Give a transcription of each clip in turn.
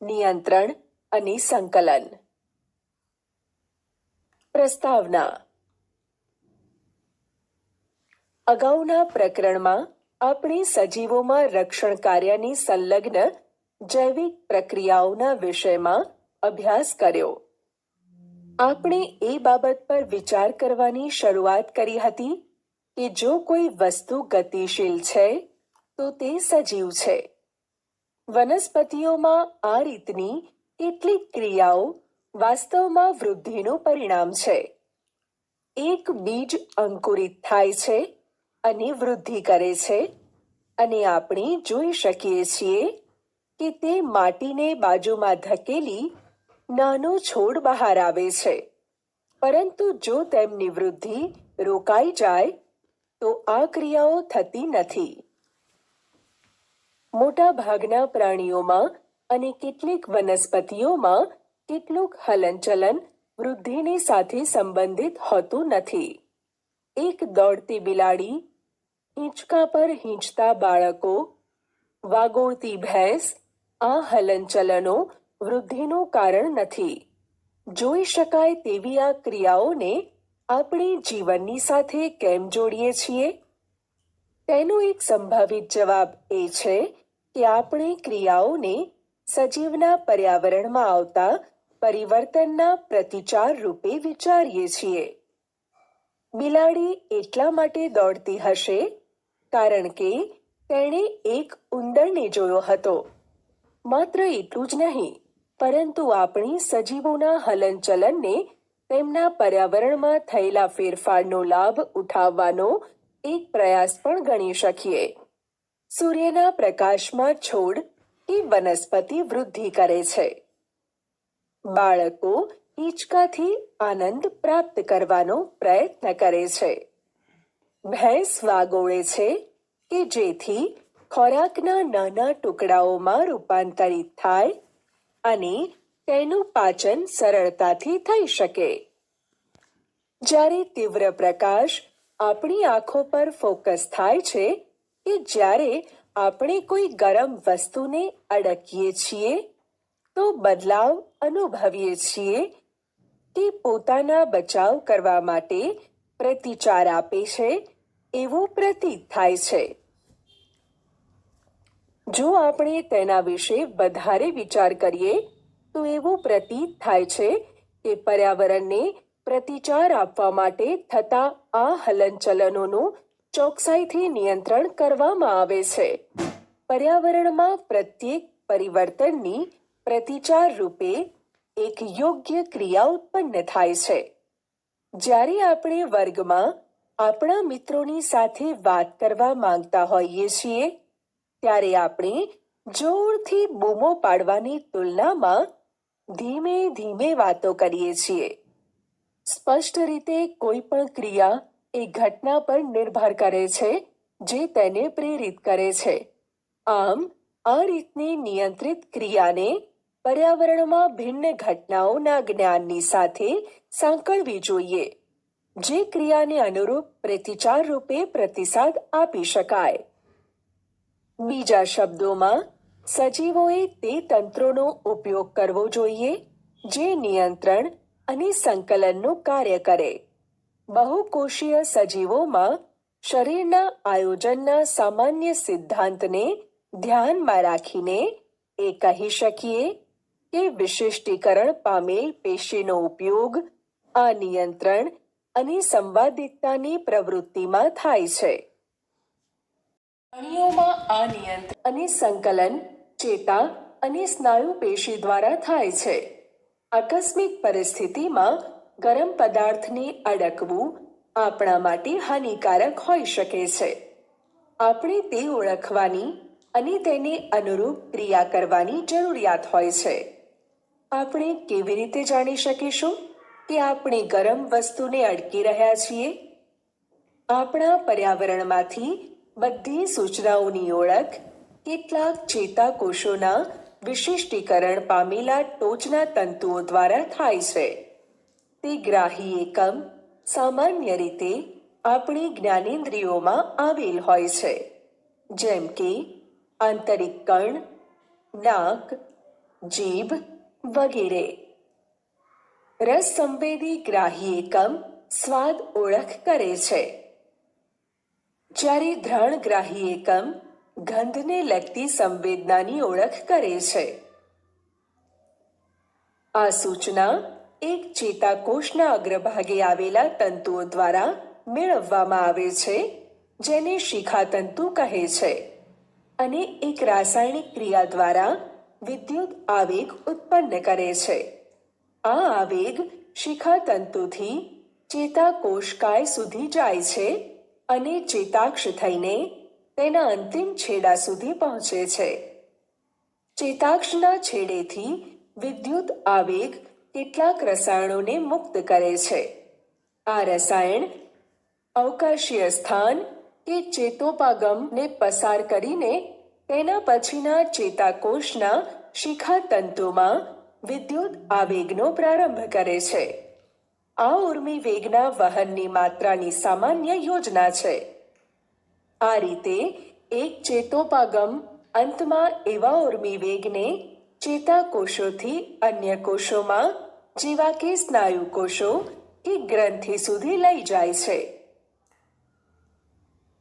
નિયંત્રણ અને સંકલન. પ્રસ્તાવના. અગાઉના પ્રકરણમાં આપણે સજીવોમાં રક્ષણ કાર્યની સંલગ્ન જૈવિક પ્રક્રિયાઓના વિષયમાં અભ્યાસ કર્યો. આપણે એ બાબત પર વિચાર કરવાની શરૂઆત કરી હતી કે જો કોઈ વસ્તુ ગતિશીલ છે તો તે સજીવ છે. વનસ્પતિઓમાં આ રીતની કેટલીક ક્રિયાઓ વાસ્તવમાં વૃદ્ધિનું પરિણામ છે. એક બીજ અંકુરિત થાય છે અને વૃદ્ધિ કરે છે, અને આપણે જોઈ શકીએ છીએ કે તે માટીને બાજુમાં ધકેલી નાનો છોડ બહાર આવે છે. પરંતુ જો તેમની વૃદ્ધિ રોકાઈ જાય તો આ ક્રિયાઓ થતી નથી. મોટા ભાગના પ્રાણીઓમાં અને કેટલીક વનસ્પતિઓમાં કેટલુંક હલનચલન વૃદ્ધિની સાથે સંબંધિત હોતું નથી. એક દોડતી બિલાડી, હિંચકા પર હિંચતા બાળકો, વાગોળતી ભેંસ, આ હલનચલનો વૃદ્ધિનું કારણ નથી. જોઈ શકાય તેવી આ ક્રિયાઓને આપણે જીવનની સાથે કેમ જોડીએ છીએ? તેનો એક સંભવિત જવાબ એ છે કે આપણે ક્રિયાઓને સજીવના પર્યાવરણમાં આવતા પરિવર્તનના પ્રતિચાર રૂપે વિચારીએ છીએ. બિલાડી એટલા માટે દોડતી હશે કારણ કે તેણે એક ઉંદરને જોયો હતો. માત્ર એટલું જ નહીં, પરંતુ આપણી સજીવોના હલનચલનને તેમના પર્યાવરણમાં થયેલા ફેરફારનો લાભ ઉઠાવવાનો એક પ્રયાસ પણ ગણી શકીએ. સૂર્યના પ્રકાશમાં છોડ કે વનસ્પતિ વૃદ્ધિ કરે છે. બાળકો હિંચકાથી આનંદ પ્રાપ્ત કરવાનો પ્રયત્ન કરે છે. ભેંસ વાગોળે છે કે જેથી ખોરાકના નાના ટુકડાઓમાં રૂપાંતરિત થાય અને તેનું પાચન સરળતાથી થઈ શકે. જ્યારે તીવ્ર પ્રકાશ આપણી આંખો પર ફોકસ થાય છે કે જ્યારે આપણે કોઈ ગરમ વસ્તુને અડકીએ છીએ તો બદલાવ અનુભવીએ છીએ કે પોતાના બચાવ કરવા માટે પ્રતિચાર આપે છે એવું પ્રતીત થાય છે. જો આપણે તેના વિશે વધારે વિચાર કરીએ તો એવું પ્રતીત થાય છે કે પર્યાવરણને પ્રતિચાર આપવા માટે થતા આ હલનચલનોનું ચોકસાઈથી નિયંત્રણ કરવામાં આવે છે. પર્યાવરણમાં પ્રત્યેક પરિવર્તનની પ્રતિચાર રૂપે એક યોગ્ય ક્રિયા ઉત્પન્ન થાય છે. જ્યારે આપણે વર્ગમાં આપણા મિત્રોની સાથે વાત કરવા માંગતા હોઈએ છીએ ત્યારે આપણે જોરથી બૂમો પાડવાની તુલનામાં ધીમે ધીમે વાતો કરીએ છીએ. સ્પષ્ટ રીતે કોઈ પણ ક્રિયા એ ઘટના પર નિર્ભર કરે છે જે તેને પ્રેરિત કરે છે. આમ આ રીતની નિયંત્રિત ક્રિયાને પર્યાવરણમાં ભિન્ન ઘટનાઓના જ્ઞાનની સાથે સાંકળવી જોઈએ, જે ક્રિયાને અનુરૂપ પ્રતિચાર રૂપે પ્રતિસાદ આપી શકાય. બીજા શબ્દોમાં, સજીવોએ તે તંત્રોનો ઉપયોગ કરવો જોઈએ જે નિયંત્રણ અને સંકલનનું કાર્ય કરે. બહુકોષીય સજીવોમાં શરીરના આયોજનના સામાન્ય સિદ્ધાંતને ધ્યાનમાં રાખીને એ કહી શકીએ કે વિશિષ્ટીકરણ પામેલ પેશીનો ઉપયોગ આ નિયંત્રણ અને સંવાદિતતાની પ્રવૃત્તિમાં થાય છે. પ્રાણીઓમાં આ નિયંત્રણ અને સંકલન ચેતા અને સ્નાયુ પેશી દ્વારા થાય છે. આકસ્મિક પરિસ્થિતિમાં ગરમ પદાર્થને અડકવું આપણા માટે હાનિકારક હોઈ શકે છે. આપણે તે ઓળખવાની અને તેને અનુરૂપ ક્રિયા કરવાની જરૂરિયાત હોય છે. આપણે કેવી રીતે જાણી શકીશું કે આપણે ગરમ વસ્તુને અડકી રહ્યા છીએ? આપણા પર્યાવરણમાંથી બધી સૂચનાઓની ઓળખ કેટલાક ચેતાકોષોના વિશિષ્ટીકરણ પામેલા ટોચના તંતુઓ દ્વારા થાય છે. તે ગ્રાહી એકમ સામાન્ય રીતે આપણી જ્ઞાનેન્દ્રિયોમાં આવેલ હોય છે, જેમ કે આંતરિક કર્ણ, નાક, જીભ વગેરે. રસ સંવેદી ગ્રાહી એકમ સ્વાદ ઓળખ કરે છે, જ્યારે ઘ્રાણ ગ્રાહી એકમ ગંધને લગતી સંવેદનાની ઓળખ કરે છે. આ સૂચના એક ચેતાકોષના અગ્રભાગે આવેલા તંતુઓ દ્વારા મેળવવામાં આવે છે, જેને શિખાતંતુ કહે છે, અને એક રાસાયણિક ક્રિયા દ્વારા વિદ્યુત આવેગ ઉત્પન્ન કરે છે. આ આવેગ શિખાતંતુથી ચેતાકોષકાય સુધી જાય છે અને ચેતાક્ષ થઈને તેના અંતિમ છેડા સુધી પહોંચે છે. ચેતાક્ષના છેડેથી વિદ્યુત આવેગ કેટલાક રસાયણોને મુક્ત કરે છે. આ રસાયણ અવકાશીય સ્થાન કે ચેતોપાગમને પસાર કરીને તેના પછીના ચેતાકોષના શિખાતંતુમાં વિદ્યુત આવેગનો પ્રારંભ કરે છે. આ ઉર્મિ વેગના વહનની માત્રાની સામાન્ય યોજના છે. આ રીતે એક ચેતોપાગમ અંતમાં એવા ઉર્મિ વેગને ચેતાકોષોથી અન્ય કોષોમાં, જેવા કે સ્નાયુ કોષો કે ગ્રંથિ સુધી લઈ જાય છે.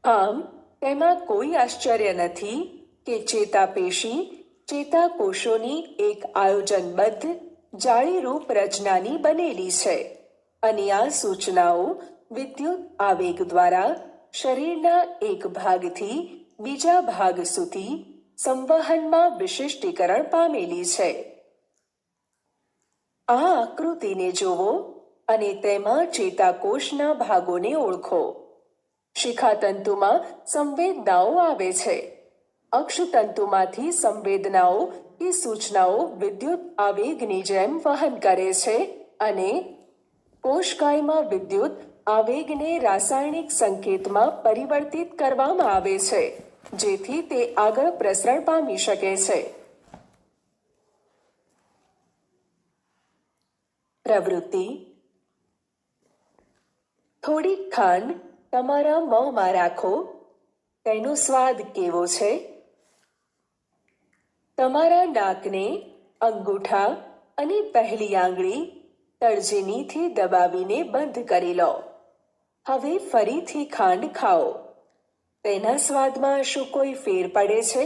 આમ તેમાં કોઈ આશ્ચર્ય નથી કે ચેતાપેશી ચેતાકોષોની એક આયોજનબદ્ધ જાળીરૂપ રચનાની બનેલી છે, અને આ સૂચનાઓ વિદ્યુત આવેગ દ્વારા શરીરના એક ભાગથી બીજા ભાગ સુધી સંવહનમાં વિશિષ્ટીકરણ પામેલી છે. આ આકૃતિને જોવો અને તેમાં ચેતાકોષના ભાગોને ઓળખો. શિખાતંતુમાં સંવેદનાઓ આવે છે. અક્ષતંતુમાંથી સંવેદનાઓ કે સૂચનાઓ વિદ્યુત આવેગની જેમ વહન કરે છે, અને કોષકાયમાં વિદ્યુત આવેગને રાસાયણિક સંકેતમાં પરિવર્તિત કરવામાં આવે છે, જેથી તે આગળ પ્રસરણ પામી શકે છે. પ્રવૃત્તિ: થોડીક ખાંડ તમારા મોંમાં રાખો. તેનો સ્વાદ કેવો છે? તમારા નાકને અંગૂઠા અને પહેલી આંગળી તર્જનીથી દબાવીને બંધ કરી લો. હવે ફરીથી ખાંડ ખાઓ. તેના સ્વાદમાં શું કોઈ ફેર પડે છે?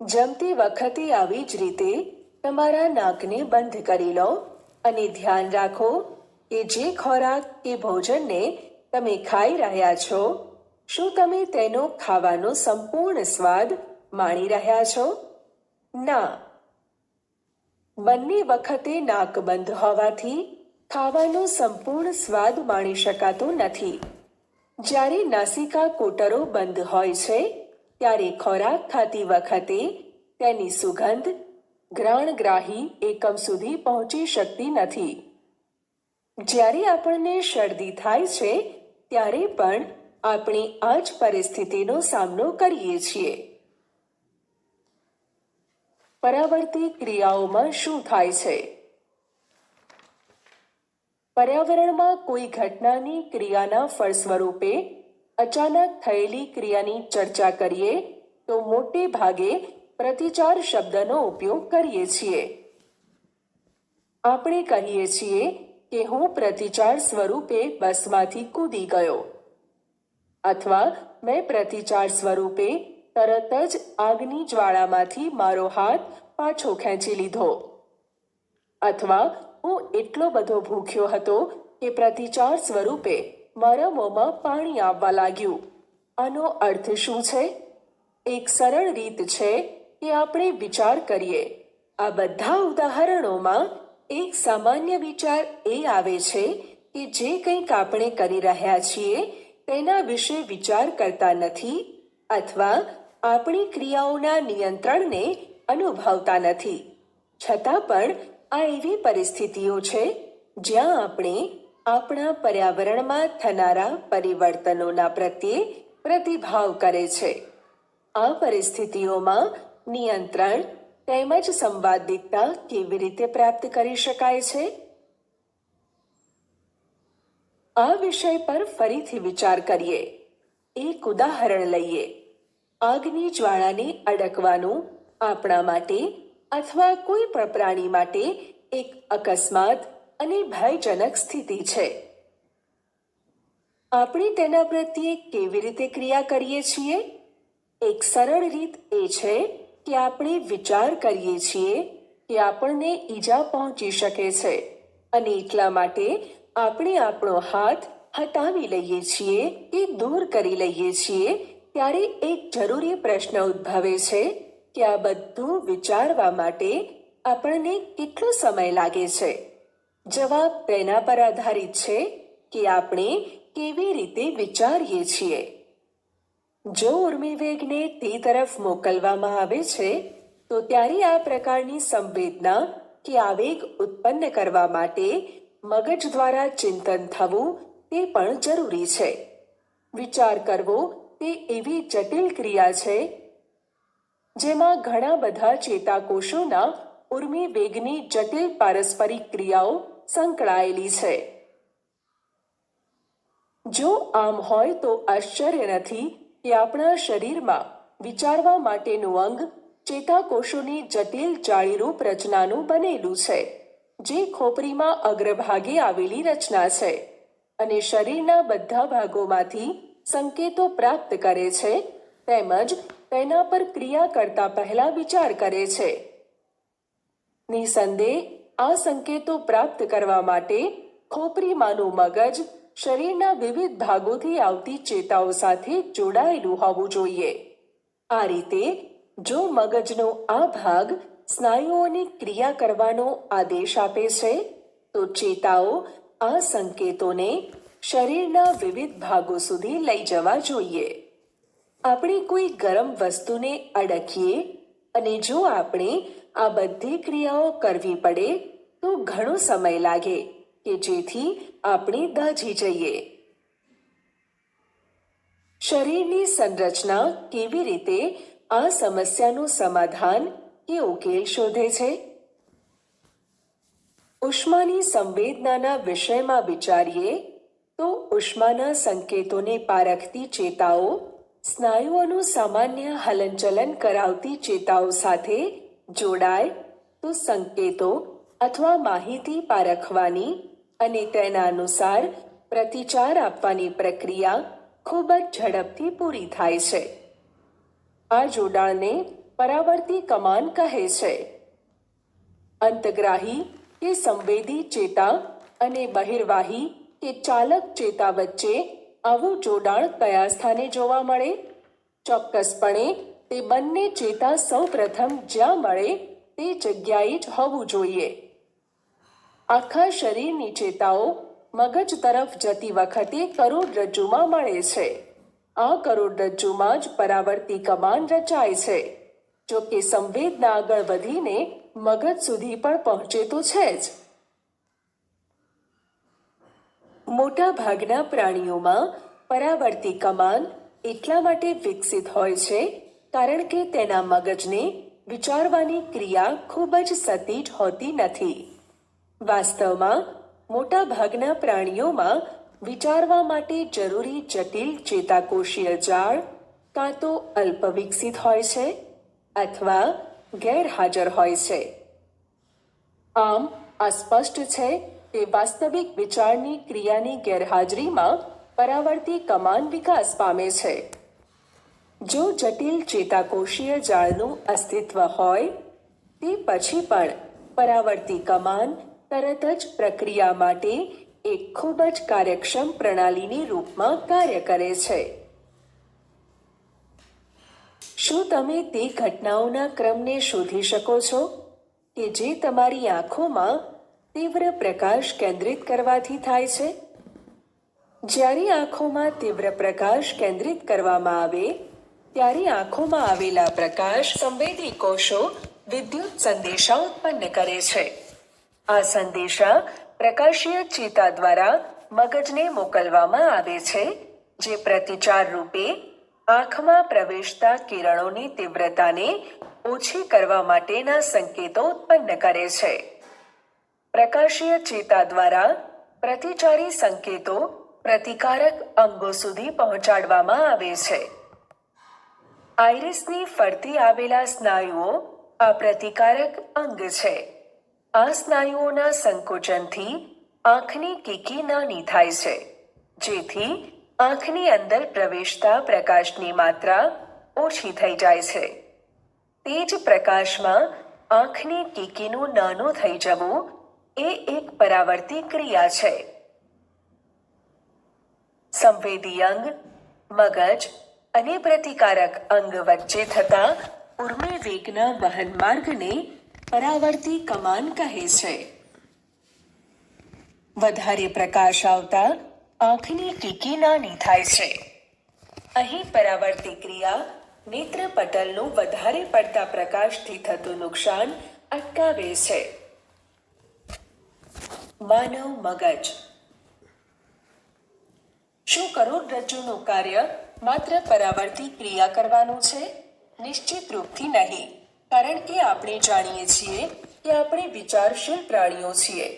જમતી વખતે આવી જ રીતે તમારા નાકને બંધ કરી લો અને ધ્યાન રાખો કે જે ખોરાક કે ભોજનને તમે ખાઈ રહ્યા છો, શું તમે તેનો ખાવાનો સંપૂર્ણ સ્વાદ માણી રહ્યા છો? ના. બંને વખતે નાક બંધ હોવાથી ખાવાનો સંપૂર્ણ સ્વાદ માણી શકાતો નથી. જ્યારે નાસિકા કોટરો બંધ હોય છે, ત્યારે ખોરાક ખાતી વખતે તેની સુગંધ ઘ્રાણગ્રાહી એકમ સુધી પહોંચી શકતી નથી. જ્યારે આપણને શરદી થાય છે, ત્યારે પણ આપણે આ જ પરિસ્થિતિનો સામનો કરીએ છીએ. પરાવર્તી ક્રિયાઓમાં શું થાય છે? પર્યાવરણમાં કોઈ ઘટનાની ક્રિયાના ફળ સ્વરૂપે અચાનક થયેલી ક્રિયાની ચર્ચા કરીએ તો મોટે ભાગે પ્રતિચાર શબ્દનો ઉપયોગ કરીએ છીએ. આપણે કહીએ છીએ કે હું પ્રતિચાર સ્વરૂપે બસમાંથી કૂદી ગયો, અથવા મેં પ્રતિચાર સ્વરૂપે તરત જ આગની જ્વાળામાંથી મારો હાથ પાછો ખેંચી લીધો, અથવા હું એટલો બધો ભૂખ્યો હતો કે પ્રતિચાર સ્વરૂપે મારા મોંમાં પાણી આવવા લાગ્યું. આનો અર્થ શું છે? એક સરળ રીત છે કે આપણે વિચાર કરીએ. આ બધા ઉદાહરણોમાં એક સામાન્ય વિચાર એ આવે છે કે જે કંઈક આપણે કરી રહ્યા છીએ તેના વિશે વિચાર કરતા નથી, અથવા આપણી ક્રિયાઓના નિયંત્રણને અનુભવતા નથી. છતાં પણ આ એવી પરિસ્થિતિઓ છે જ્યાં આપણે આપણા પર્યાવરણમાં થનારા પરિવર્તનોના પ્રત્યે પ્રતિભાવ કરે છે. આ પરિસ્થિતિઓમાં નિયંત્રણ તેમજ સંવાદિતતા કેવી રીતે પ્રાપ્ત કરી શકાય છે? આ વિષય પર ફરીથી વિચાર કરીએ. એક ઉદાહરણ લઈએ. આગની જ્વાળાને અડકવાનું આપણા માટે અથવા કોઈ પણ પ્રાણી માટે એક અકસ્માત અને ભયજનક સ્થિતિ છે. આપણે તેના પ્રત્યે કેવી રીતે ક્રિયા કરીએ છીએ? એક સરળ રીત એ છે કે આપણે વિચાર કરીએ છીએ કે આપણને ઈજા પહોંચી શકે છે અને એટલા માટે આપણે આપણો હાથ હટાવી લઈએ છીએ કે દૂર કરી લઈએ છીએ. ત્યારે એક જરૂરી પ્રશ્ન ઉદ્ભવે છે કે આ બધું વિચારવા માટે આપણને કેટલો સમય લાગે છે? જવાબ તેના પર આધારિત છે કે આપણે કેવી રીતે વિચારીએ છીએ. જો ઉર્મિવેગને તે તરફ મોકલવામાં આવે છે તો ત્યારે આ પ્રકારની સંવેદના કે આવેગ ઉત્પન્ન કરવા માટે મગજ દ્વારા ચિંતન થવું તે પણ જરૂરી છે. વિચાર કરવો તે એવી જટિલ ક્રિયા છે જેમાં ઘણા બધા ચેતાકોષોના ઉર્મિવેગની જટિલ પારસ્પરિક ક્રિયાઓ સંકળાયેલી છે. જો આમ હોય તો આશ્ચર્ય નથી કે આપણા શરીરમાં વિચારવા માટેનું અંગ ચેતાકોષોની જટિલ જાળીરૂપ રચનાનું બનેલું છે, જે ખોપરીમાં અગ્રભાગે આવેલી રચના છે અને શરીરના બધા ભાગોમાંથી સંકેતો પ્રાપ્ત કરે છે તેમજ તેના પર ક્રિયા કરતા પહેલા વિચાર કરે છે. નિસંદેહ આ સંકેતો પ્રાપ્ત કરવા માટે ખોપરીમાંનું મગજ શરીરના વિવિધ ભાગોથી આવતી ચેતાઓ સાથે જોડાયેલું હોવું જોઈએ. આ રીતે જો મગજનો આ ભાગ સ્નાયુઓની ક્રિયા કરવાનો આદેશ આપે છે તો ચેતાઓ આ સંકેતોને શરીરના વિવિધ ભાગો સુધી લઈ જવા જોઈએ. આપણે કોઈ ગરમ વસ્તુને અડકીએ અને જો આપણે આ બધી ક્રિયાઓ કરવી પડે તો ઘણો સમય લાગે કે જેથી આપણે દાઝી જઈએ. શરીરની સંરચના કેવી રીતે આ સમસ્યાનું સમાધાન કે ઉકેલ શોધે છે? ઉષ્માની સંવેદનાના વિષયમાં વિચારીએ તો ઉષ્માના સંકેતોને પારખતી ચેતાઓ સ્નાયુઓનું સામાન્ય હલનચલન કરાવતી ચેતાઓ સાથે જોડાય તો સંકેતો અથવા માહિતી પારખવાની અને તેના અનુસાર પ્રતિચાર આપવાની પ્રક્રિયા ખૂબ જ ઝડપથી પૂરી થાય છે. આ જોડાણને પરાવર્તી કમાન કહે છે. અંતગ્રાહી કે સંવેદી ચેતા અને બહિર્વાહી કે ચાલક ચેતા વચ્ચે આવું જોડાણ કયા સ્થાને જોવા મળે? ચોક્કસપણે તે બંને ચેતા સૌપ્રથમ જ્યાં મળે તે જગ્યાએ જ હોવું જોઈએ. આખા શરીરની ચેતાઓ મગજ તરફ જતી વખતે કરોડરજ્જુમાં મળે છે. આ કરોડરજ્જુમાં જ પરાવર્તી કમાન રચાય છે. જો કે સંવેદના આગળ વધીને મગજ સુધી પણ પહોંચે તો છે જ. મોટા ભાગના પ્રાણીઓમાં પરાવર્તી કમાન એટલા માટે વિકસિત હોય છે કારણ કે તેના મગજને વિચારવાની ક્રિયા ખૂબ જ સતીજ હોતી નથી. વાસ્તવમાં મોટા ભાગના પ્રાણીઓમાં વિચારવા માટે જરૂરી જટિલ ચેતાકોષીય જાળ કાં તો અલ્પ વિકસિત હોય છે અથવા ગેરહાજર હોય છે. આમ આ સ્પષ્ટ છે કે વાસ્તવિક વિચારની ક્રિયાની ગેરહાજરીમાં પરાવર્તી કમાન વિકાસ પામે છે. જો જટિલ ચેતાકોષીય જાળનું અસ્તિત્વ હોય તે પછી પણ પરાવર્તી કમાન તરત જ પ્રક્રિયા માટે એક ખૂબ જ કાર્યક્ષમ પ્રણાલીની રૂપમાં કાર્ય કરે છે. શું તમે તે ઘટનાઓના ક્રમને શોધી શકો છો કે જે તમારી આંખોમાં તીવ્ર પ્રકાશ કેન્દ્રિત કરવાથી થાય છે? જ્યારે આંખોમાં તીવ્ર પ્રકાશ કેન્દ્રિત કરવામાં આવે ત્યારે આંખોમાં આવેલા પ્રકાશ સંવેદી કોષો વિદ્યુત સંદેશા ઉત્પન્ન કરે છે. આ સંદેશા પ્રકાશીય ચેતા દ્વારા મગજને મોકલવામાં આવે છે, જે પ્રતિચાર રૂપે આંખમાં પ્રવેશતા કિરણોની તીવ્રતાને ઓછી કરવા માટેના સંકેતો ઉત્પન્ન કરે છે. પ્રકાશીય ચેતા દ્વારા પ્રતિચારી સંકેતો પ્રતિકારક અંગો સુધી પહોંચાડવામાં આવે છે. આઇરિસની ફરતે આવેલા સ્નાયુઓ આ પ્રતિકારક અંગ છે. આ સ્નાયુઓના સંકોચનથી આંખની કીકી નાની થાય છે, જેથી આંખની અંદર પ્રવેશતા પ્રકાશની માત્રા ઓછી થઈ જાય છે. તે જ પ્રકાશમાં આંખની કીકીનું નાનું થઈ જવું એ એક પરાવર્તી ક્રિયા છે. સંવેદી અંગ, મગજ અને પ્રતિકારક અંગ વચ્ચે થતા ઉર્મી વેગના વહન માર્ગને પરાવર્તી કમાન કહે છે. વધારે પ્રકાશ આવતા આંખની કીકી નાની થાય છે. અહીં પરાવર્તી ક્રિયા નેત્રપટલનું વધારે પડતા પ્રકાશથી થતું નુકસાન અટકાવે છે. માનવ મગજ. શું કરોડરજ્જુનું કાર્ય માત્ર પરાવર્તી ક્રિયા કરવાનું છે? નિશ્ચિત રૂપથી નહીં, કારણ કે આપણે જાણીએ છીએ કે આપણે વિચારશીલ પ્રાણીઓ છીએ.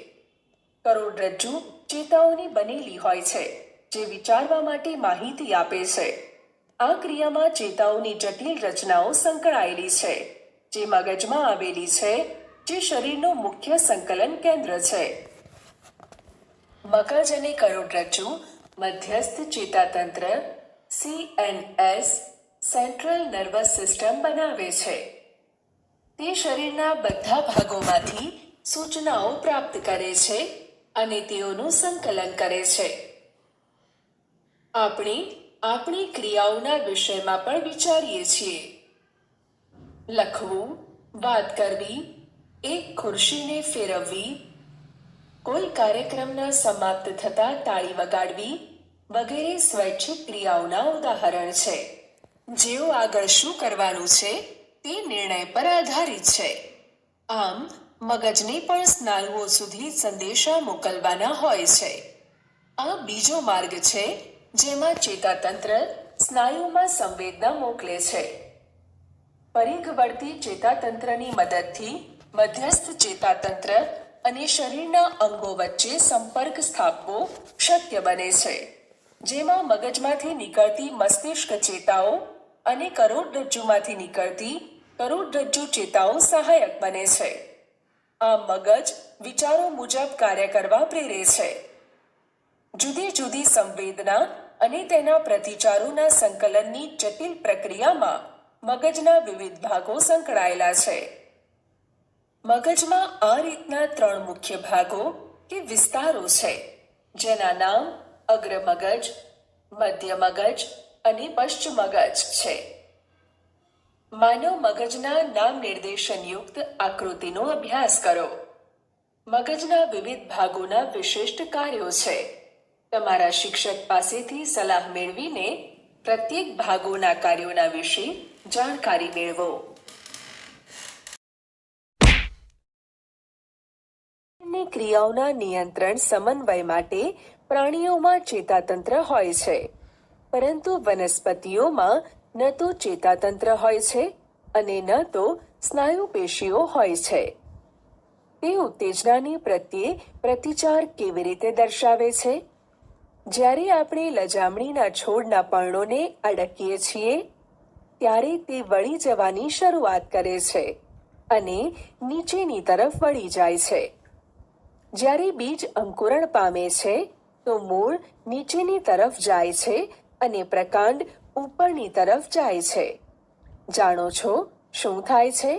કરોડરજ્જુ ચેતાઓની બનેલી હોય છે, જે વિચારવા માટે માહિતી આપે છે. આ ક્રિયામાં ચેતાઓની જટિલ રચનાઓ સંકળાયેલી છે, જે મગજમાં આવેલી છે, જે શરીરનું મુખ્ય સંકલન કેન્દ્ર છે. મગજ અને કરોડરજ્જુ મધ્યસ્થ ચેતાતંત્ર CNS સેન્ટ્રલ નર્વસ સિસ્ટમ બનાવે છે. તે શરીરના બધા ભાગોમાંથી સૂચનાઓ પ્રાપ્ત કરે છે અને તેઓનું સંકલન કરે છે. આપણે આપણી ક્રિયાઓના વિષયમાં પણ વિચારીએ છીએ. લખવું, વાત કરવી, એક ખુરશીને ફેરવવી, કોઈ કાર્યક્રમના સમાપ્ત થતા તાળી વગાડવી વગેરે સ્વૈચ્છિક ક્રિયાઓના ઉદાહરણ છે, જેઓ આગળ શું કરવાનું છે તે નિર્ણય પર આધારિત છે. આમ મગજને પણ સ્નાયુઓ સુધી સંદેશા મોકલવાના હોય છે. આ બીજો માર્ગ છે જેમાં ચેતાતંત્ર સ્નાયુમાં સંવેદના મોકલે છે. પરિઘવર્તી ચેતાતંત્રની મદદથી મધ્યસ્થ ચેતાતંત્ર અને શરીરના અંગો વચ્ચે સંપર્ક સ્થાપવો શક્ય બને છે, જેમાં મગજમાંથી નીકળતી મસ્તિષ્ક ચેતાઓ અને કરોડરજ્જુમાંથી નીકળતી કરોડરજ્જુ ચેતાઓ સહાયક બને છે. આ મગજ વિચારો મુજબ કાર્ય કરવા પ્રેરે છે. જુદી જુદી સંવેદના અને તેના પ્રતિચારોના સંકલનની જટિલ પ્રક્રિયામાં મગજના વિવિધ ભાગો સંકળાયેલા છે. મગજમાં આ રીતના 3 મુખ્ય ભાગો કે વિસ્તારો છે, જેના નામ અગ્ર મગજ, મધ્ય મગજ અને પશ્ચ મગજ છે. માનવ મગજના નામ નિર્દેશનયુક્ત આકૃતિનો અભ્યાસ કરો. મગજના વિવિધ ભાગોના વિશિષ્ટ કાર્યો છે. તમારા શિક્ષક પાસેથી સલાહ મેળવીને પ્રત્યેક ભાગોના કાર્યોના વિશે જાણકારી મેળવો. ક્રિયાઓના નિયંત્રણ સમન્વય માટે પ્રાણીઓમાં ચેતાતંત્ર હોય છે, પરંતુ વનસ્પતિઓમાં ન તો ચેતાતંત્ર હોય છે અને ન તો સ્નાયુ પેશીઓ હોય છે. તે ઉત્તેજનાની પ્રત્યે પ્રતિચાર કેવી રીતે દર્શાવે છે? જ્યારે આપણે લજામણીના છોડના પર્ણોને અડકીએ છીએ, ત્યારે તે વળી જવાની શરૂઆત કરે છે અને નીચેની તરફ વળી જાય છે. જ્યારે બીજ અંકુરણ પામે છે, તો મૂળ નીચેની તરફ જાય છે અને પ્રકાંડ ઉપરની તરફ જાય છે. જાણો છો શું થાય છે?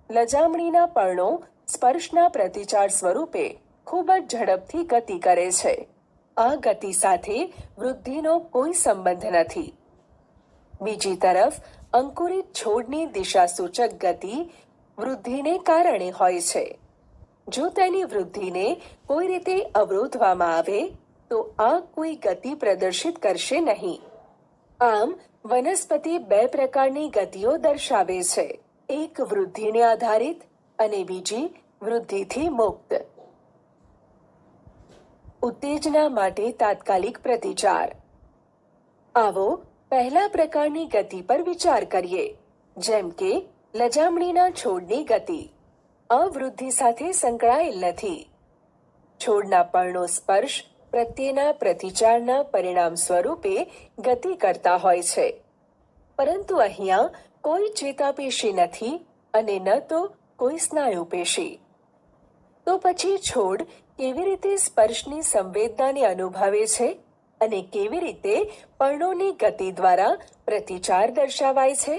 લજામણીના પર્ણો સ્પર્શના પ્રતિચાર સ્વરૂપે ખૂબ જ ઝડપથી ગતિ કરે છે. આ ગતિ સાથે વૃદ્ધિનો કોઈ સંબંધ નથી. બીજી તરફ અંકુરિત છોડની દિશાસૂચક ગતિ વૃદ્ધિને કારણે હોય છે. જો તેની વૃદ્ધિને કોઈ રીતે અવરોધવામાં આવે તો આ કોઈ ગતિ પ્રદર્શિત કરશે નહીં. આમ વનસ્પતિ 2 પ્રકારની ગતિઓ દર્શાવે છે, એક વૃદ્ધિને આધારિત અને બીજી વૃદ્ધિથી મુક્ત. ઉત્તેજના માટે તાત્કાલિક પ્રતિચાર. આવો પહેલા પ્રકારની ગતિ પર વિચાર કરીએ, જેમ કે લજામણીના છોડની ગતિ. આ વૃદ્ધિ સાથે સંકળાયેલ નથી. છોડના પર્ણો સ્પર્શ પ્રત્યેના પ્રતિચારના પરિણામ સ્વરૂપે ગતિ કરતા હોય છે, પરંતુ અહીંયા કોઈ ચેતાપેશી નથી અને ન તો કોઈ સ્નાયુ પેશી. તો પછી છોડ કેવી રીતે સ્પર્શની સંવેદનાને અનુભવે છે અને કેવી રીતે પર્ણોની ગતિ દ્વારા પ્રતિચાર દર્શાવાય છે?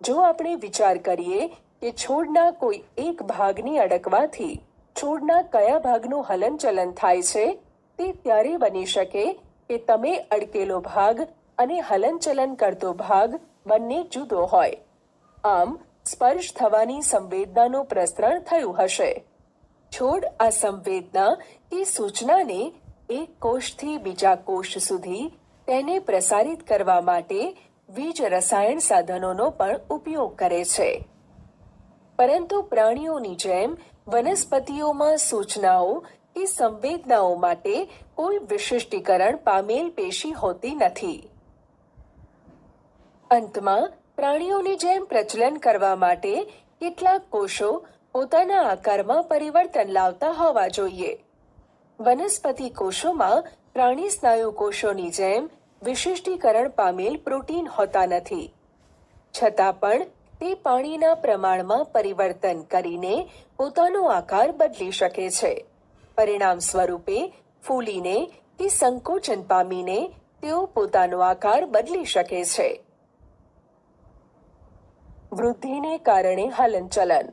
જો આપણે વિચાર કરીએ કે છોડના કોઈ એક ભાગની અડકવાથી છોડના કયા ભાગનું હલનચલન થાય છે, તે ત્યારે બની શકે કે તમે અડકેલો ભાગ અને હલનચલન કરતો ભાગ બંને જુદો હોય. આમ સ્પર્શ થવાની સંવેદનાનું પ્રસરણ થયું હશે. છોડ આ સંવેદના કે સૂચનાને એક કોષથી બીજા કોષ સુધી તેને પ્રસારિત કરવા માટે વીજ રસાયણ સાધનોનો પણ ઉપયોગ કરે છે. પરંતુ પ્રાણીઓની જેમ વનસ્પતિઓમાં સૂચનાઓ કે સંવેદનાઓ માટે કોઈ વિશિષ્ટીકરણ પામેલ પેશી હોતી નથી. અંતમાં પ્રાણીઓની જેમ પ્રચલન કરવા માટે કેટલાક કોષો પોતાના આકારમાં પરિવર્તન લાવતા હોવા જોઈએ. વનસ્પતિ કોષોમાં પ્રાણી સ્નાયુ કોષોની જેમ વિશિષ્ટીકરણ પામેલ પ્રોટીન હોતા નથી. છતાં પણ તે પાણીના પ્રમાણમાં પરિવર્તન કરીને પોતાનો આકાર બદલી શકે છે. પરિણામ સ્વરૂપે ફૂલીને કે સંકોચન પામીને તેઓ પોતાનો આકાર બદલી શકે છે. વૃદ્ધિને કારણે હલનચલન.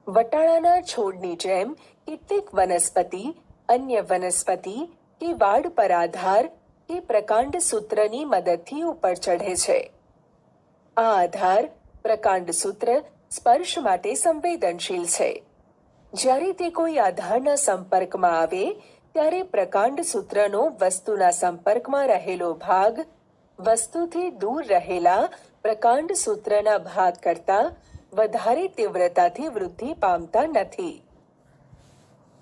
વટાણાના છોડની જેમ કેટલીક વનસ્પતિ અન્ય વનસ્પતિ કે વાડ પર આધાર કે પ્રકાંડ સૂત્રની મદદથી ઉપર ચઢે છે. આ આધાર પ્રકાંડ સૂત્ર સ્પર્શ માટે સંવેદનશીલ છે. જ્યારે તે કોઈ આધારના સંપર્કમાં આવે ત્યારે પ્રકાંડ સૂત્રનો વસ્તુના સંપર્કમાં રહેલો ભાગ વસ્તુથી દૂર રહેલા પ્રકાંડ સૂત્રના ભાગ કરતાં વધારે તીવ્રતાથી વૃદ્ધિ પામતા નથી.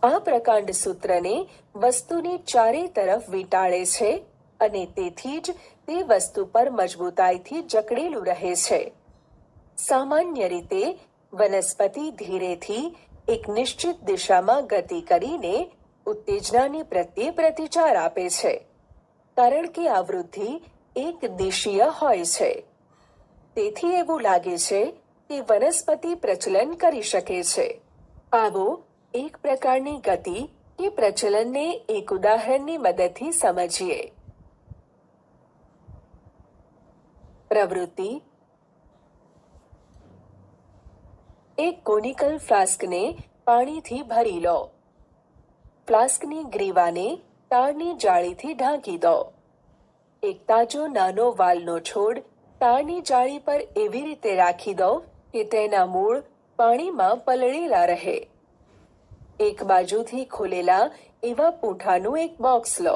આ પ્રકાંડ સૂત્રને વસ્તુની ચારે તરફ વીંટાળે છે અને તેથી જ તે વસ્તુ પર મજબૂતાઈથી જકડેલું રહે છે. સામાન્ય રીતે વનસ્પતિ ધીરેથી એક નિશ્ચિત દિશામાં ગતિ કરીને ઉત્તેજનાની પ્રત્યે પ્રતિચાર આપે છે, કારણ કે આ વૃદ્ધિ એક દિશીય હોય છે. તેથી એવું લાગે છે કે વનસ્પતિ પ્રચલન કરી શકે છે. આવો એક પ્રકારની ગતિ કે પ્રચલનને એક ઉદાહરણની મદદથી સમજીએ. પ્રવૃત્તિ. એક કોનિકલ ફ્લાસ્કને પાણીથી ભરી લો. ફ્લાસ્કની ગ્રીવાને તારની જાળીથી ઢાંકી દો. એક તાજો નાનો વાલનો છોડ તારની જાળી પર એવી રીતે રાખી દો કે તેના મૂળ પાણીમાં પલળેલા રહે. એક બાજુથી ખુલેલા એવા પૂંઠાનું એક બોક્સ લો.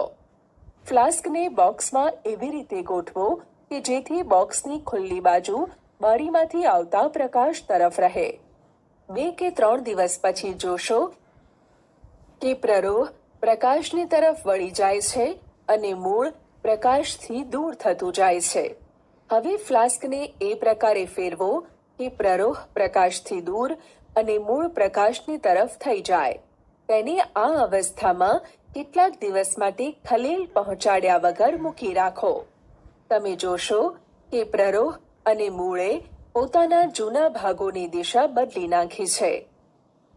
ફ્લાસ્કને બોક્સમાં એવી રીતે ગોઠવો કે જેથી બોક્સની ખુલ્લી બાજુ બારીમાંથી આવતા પ્રકાશ તરફ રહે. 2 કે 3 દિવસ પછી જોશો કે પ્રરોહ પ્રકાશની તરફ વળી જાય છે અને મૂળ પ્રકાશથી દૂર થતું જાય છે. હવે ફ્લાસ્કને એ પ્રકારે ફેરવો કે પ્રરોહ પ્રકાશથી દૂર અને મૂળ પ્રકાશની તરફ થઈ જાય. તેને આ અવસ્થામાં કેટલાક દિવસ માટે ખલેલ પહોંચાડ્યા વગર મૂકી રાખો. તમે જોશો કે પ્રરોહ અને મૂળે પોતાના જૂના ભાગોની દિશા બદલી નાખી છે.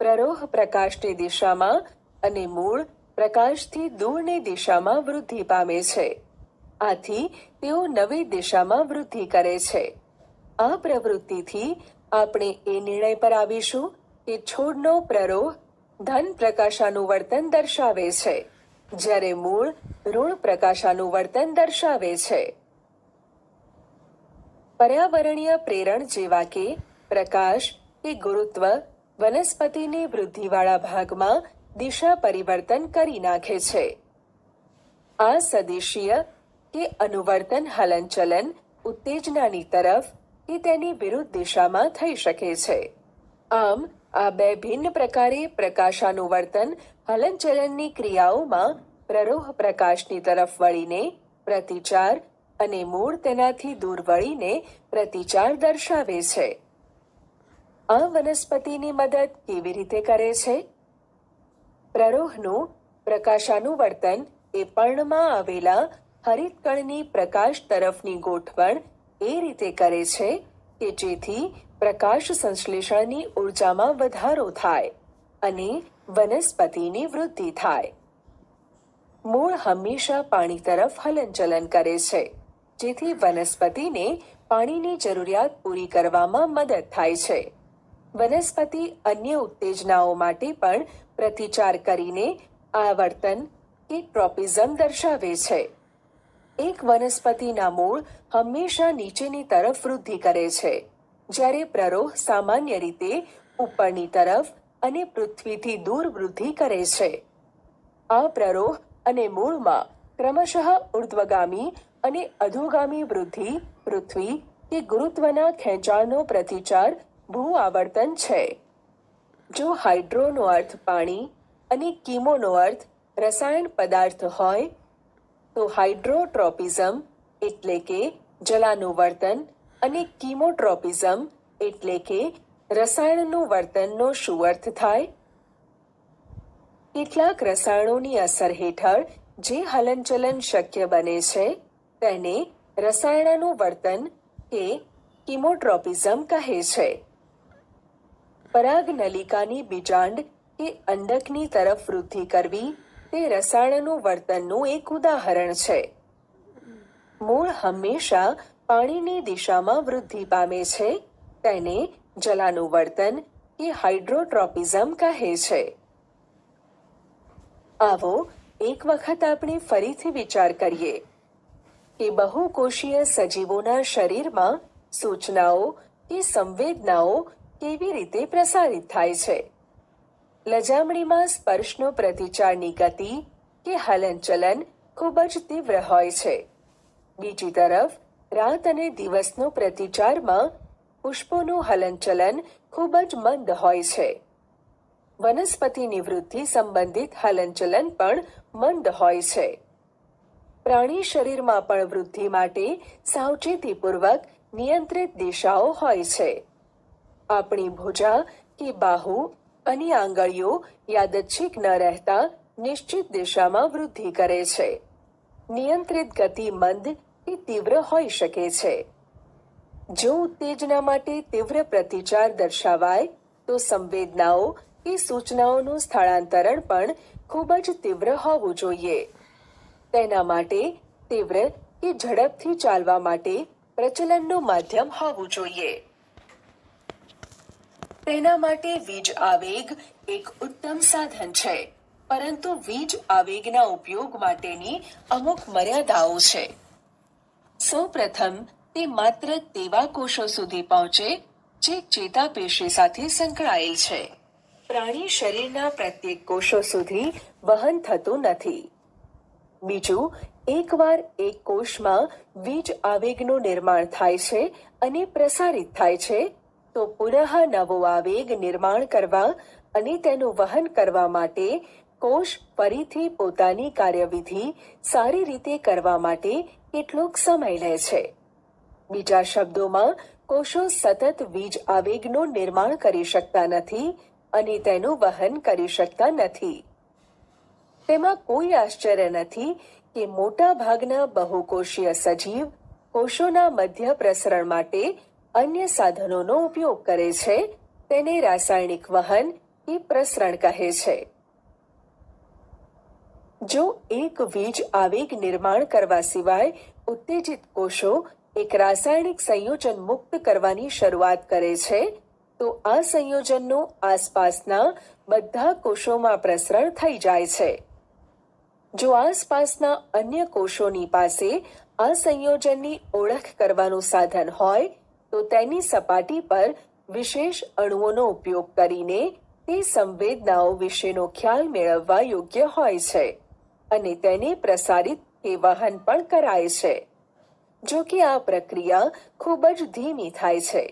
પ્રરોહ પ્રકાશની દિશામાં અને મૂળ પ્રકાશથી દૂરની દિશામાં વૃદ્ધિ પામે છે. આથી તેઓ નવી દિશામાં વૃદ્ધિ કરે છે. આ પ્રવૃત્તિથી આપણે એ નિર્ણય પર આવીશું કે છોડનો પ્રરોહ ધન પ્રકાશાનુવર્તન દર્શાવે છે, જ્યારે મૂળ ઋણ પ્રકાશાનુવર્તન દર્શાવે છે. પર્યાવરણીય પ્રેરણ જેવા કે પ્રકાશ કે ગુરુત્વ વનસ્પતિની વૃદ્ધિવાળા ભાગમાં દિશા પરિવર્તન કરી નાખે છે. આ સદિશીય કે અનુવર્તન હલનચલન ઉત્તેજનાની તરફ કે તેની વિરુદ્ધ દિશામાં થઈ શકે છે. આમ આ બે ભિન્ન પ્રકારે પ્રકાશાનુવર્તન હલનચલનની ક્રિયાઓમાં પ્રરોહ પ્રકાશની તરફ વળીને પ્રતિચાર અને મૂળ તેનાથી દૂર વળીને પ્રતિચાર દર્શાવે છે. આ વનસ્પતિની મદદ કેવી રીતે કરે છે? પ્રરોહનું પ્રકાશાનુવર્તન એ પર્ણમાં આવેલા હરિતકણની પ્રકાશ તરફની ગોઠવણ એ રીતે કરે છે કે જેથી પ્રકાશ સંશ્લેષણની ઉર્જામાં વધારો થાય અને વનસ્પતિની વૃદ્ધિ થાય. મૂળ હંમેશા પાણી તરફ હલનચલન કરે છે, જેથી વનસ્પતિને પાણીની જરૂરિયાત પૂરી કરવામાં મદદ થાય છે. વનસ્પતિ અન્ય ઉત્તેજનાઓ માટે પણ પ્રતિચાર કરીને આવર્તન કે ટ્રોપિઝમ દર્શાવે છે. એક વનસ્પતિના મૂળ હંમેશા નીચેની તરફ વૃદ્ધિ કરે છે, જ્યારે પ્રરોહ સામાન્ય રીતે ઉપરની તરફ અને પૃથ્વીથી દૂર વૃદ્ધિ કરે છે. આ પ્રરોહ અને મૂળમાં ક્રમશઃ ઉર્ધ્વગામી અને અધોગામી વૃદ્ધિ પૃથ્વી કે ગુરુત્વના ખેંચાણનો પ્રતિચાર ભૂ આવર્તન છે. જો હાઇડ્રોનો અર્થ પાણી અને કીમોનો અર્થ રસાયણ પદાર્થ હોય, તો હાઇડ્રોટ્રોપિઝમ એટલે કે જલાનું વર્તન અને કીમોટ્રોપિઝમ એટલે કે રસાયણનું વર્તનનો શું અર્થ થાય? કેટલાક રસાયણોની અસર હેઠળ જે હલનચલન શક્ય બને છે તેને રસાયણનું વર્તન કે કીમોટ્રોપિઝમ કહે છે. પરાગનલિકાની બીજાંડ કે અંડકની તરફ વૃદ્ધિ કરવી તે રસાયણનું વર્તનનું એક ઉદાહરણ છે. મૂળ હંમેશા પાણીની દિશામાં વૃદ્ધિ પામે છે, તેને જલાનું વર્તન કે હાઇડ્રોટ્રોપિઝમ કહે છે. આવો એક વખત આપણે ફરીથી વિચાર કરીએ કે બહુકોષીય સજીવોના શરીરમાં સૂચનાઓ કે સંવેદનાઓ કેવી રીતે પ્રસારિત થાય છે. લજામણીમાં સ્પર્શનો પ્રતિચારની ગતિ કે હલનચલન ખૂબ જ તીવ્ર હોય છે. બીજી તરફ રાત અને દિવસનો પ્રતિચારમાં પુષ્પોનું હલનચલન ખૂબ જ મંદ હોય છે. વનસ્પતિની વૃદ્ધિ સંબંધિત હલનચલન પણ મંદ હોય છે. પ્રાણી શરીરમાં પણ વૃદ્ધિ માટે સાવચેતીપૂર્વક નિયંત્રિત દિશાઓ હોય છે. આપણી ભુજા કે બાહુ અને આંગળીઓ યાદચ્છિક ન રહેતા નિશ્ચિત દિશામાં વૃદ્ધિ કરે છે. નિયંત્રિત ગતિ મંદ કે તીવ્ર હોઈ શકે છે. જો ઉત્તેજના માટે તીવ્ર પ્રતિચાર દર્શાવાય તો સંવેદનાઓ કે સૂચનાઓનું સ્થળાંતરણ પણ ખૂબ જ તીવ્ર હોવું જોઈએ. તેના માટે તીવ્ર કે ઝડપથી ચાલવા માટે પ્રચલનનું માધ્યમ હોવું જોઈએ. તેના માટે વીજ આવેગ એક ઉત્તમ સાધન છે, પરંતુ વીજ આવેગના ઉપયોગ માટેની અમુક મર્યાદાઓ છે. સૌપ્રથમ તે માત્ર તેવા કોષો સુધી પહોંચે જે ચેતાપેશી સાથે સંકળાયેલ છે. પ્રાણી શરીરના પ્રત્યેક કોષો સુધી વહન થતું નથી. બીજું, એકવાર એક કોષમાં વીજ આવેગનું નિર્માણ થાય છે અને પ્રસારિત થાય છે, તો પુનઃ નવો આવેગ નિર્માણ કરવા અને તેનું વહન કરવા માટે કોષ ફરીથી પોતાની કાર્યવિધિ સારી રીતે કરવા માટે કેટલોક સમય લે છે. બીજા શબ્દોમાં, કોષો સતત વીજ આવેગનું નિર્માણ કરી શકતા નથી અને તેનું વહન કરી શકતા નથી. તેમાં કોઈ આશ્ચર્ય નથી કે મોટા ભાગના બહુકોષીય સજીવ કોષોના મધ્ય પ્રસરણ માટે અન્ય સાધનોનો ઉપયોગ કરે છે. તેને રાસાયણિક વહન કે પ્રસરણ કહે છે. જો એક વીજ આવેગ નિર્માણ કરવા સિવાય ઉત્તેજિત કોષો એક રાસાયણિક સંયોજન મુક્ત કરવાની શરૂઆત કરે છે, તો આ સંયોજનનું આસપાસના બધા કોષોમાં પ્રસરણ થઈ જાય છે. જો આસપાસના અન્ય કોષોની પાસે આ સંયોજનની ઓળખ કરવાનું સાધન હોય, તો તેની સપાટી પર વિશેષ અણુઓનો ઉપયોગ કરીને તે સંવેદનાઓ વિશેનો ખ્યાલ મેળવવા યોગ્ય હોય છે અને તેને પ્રસારિત કે વહન પણ કરાય છે. જો કે આ પ્રક્રિયા ખૂબ જ ધીમી થાય છે,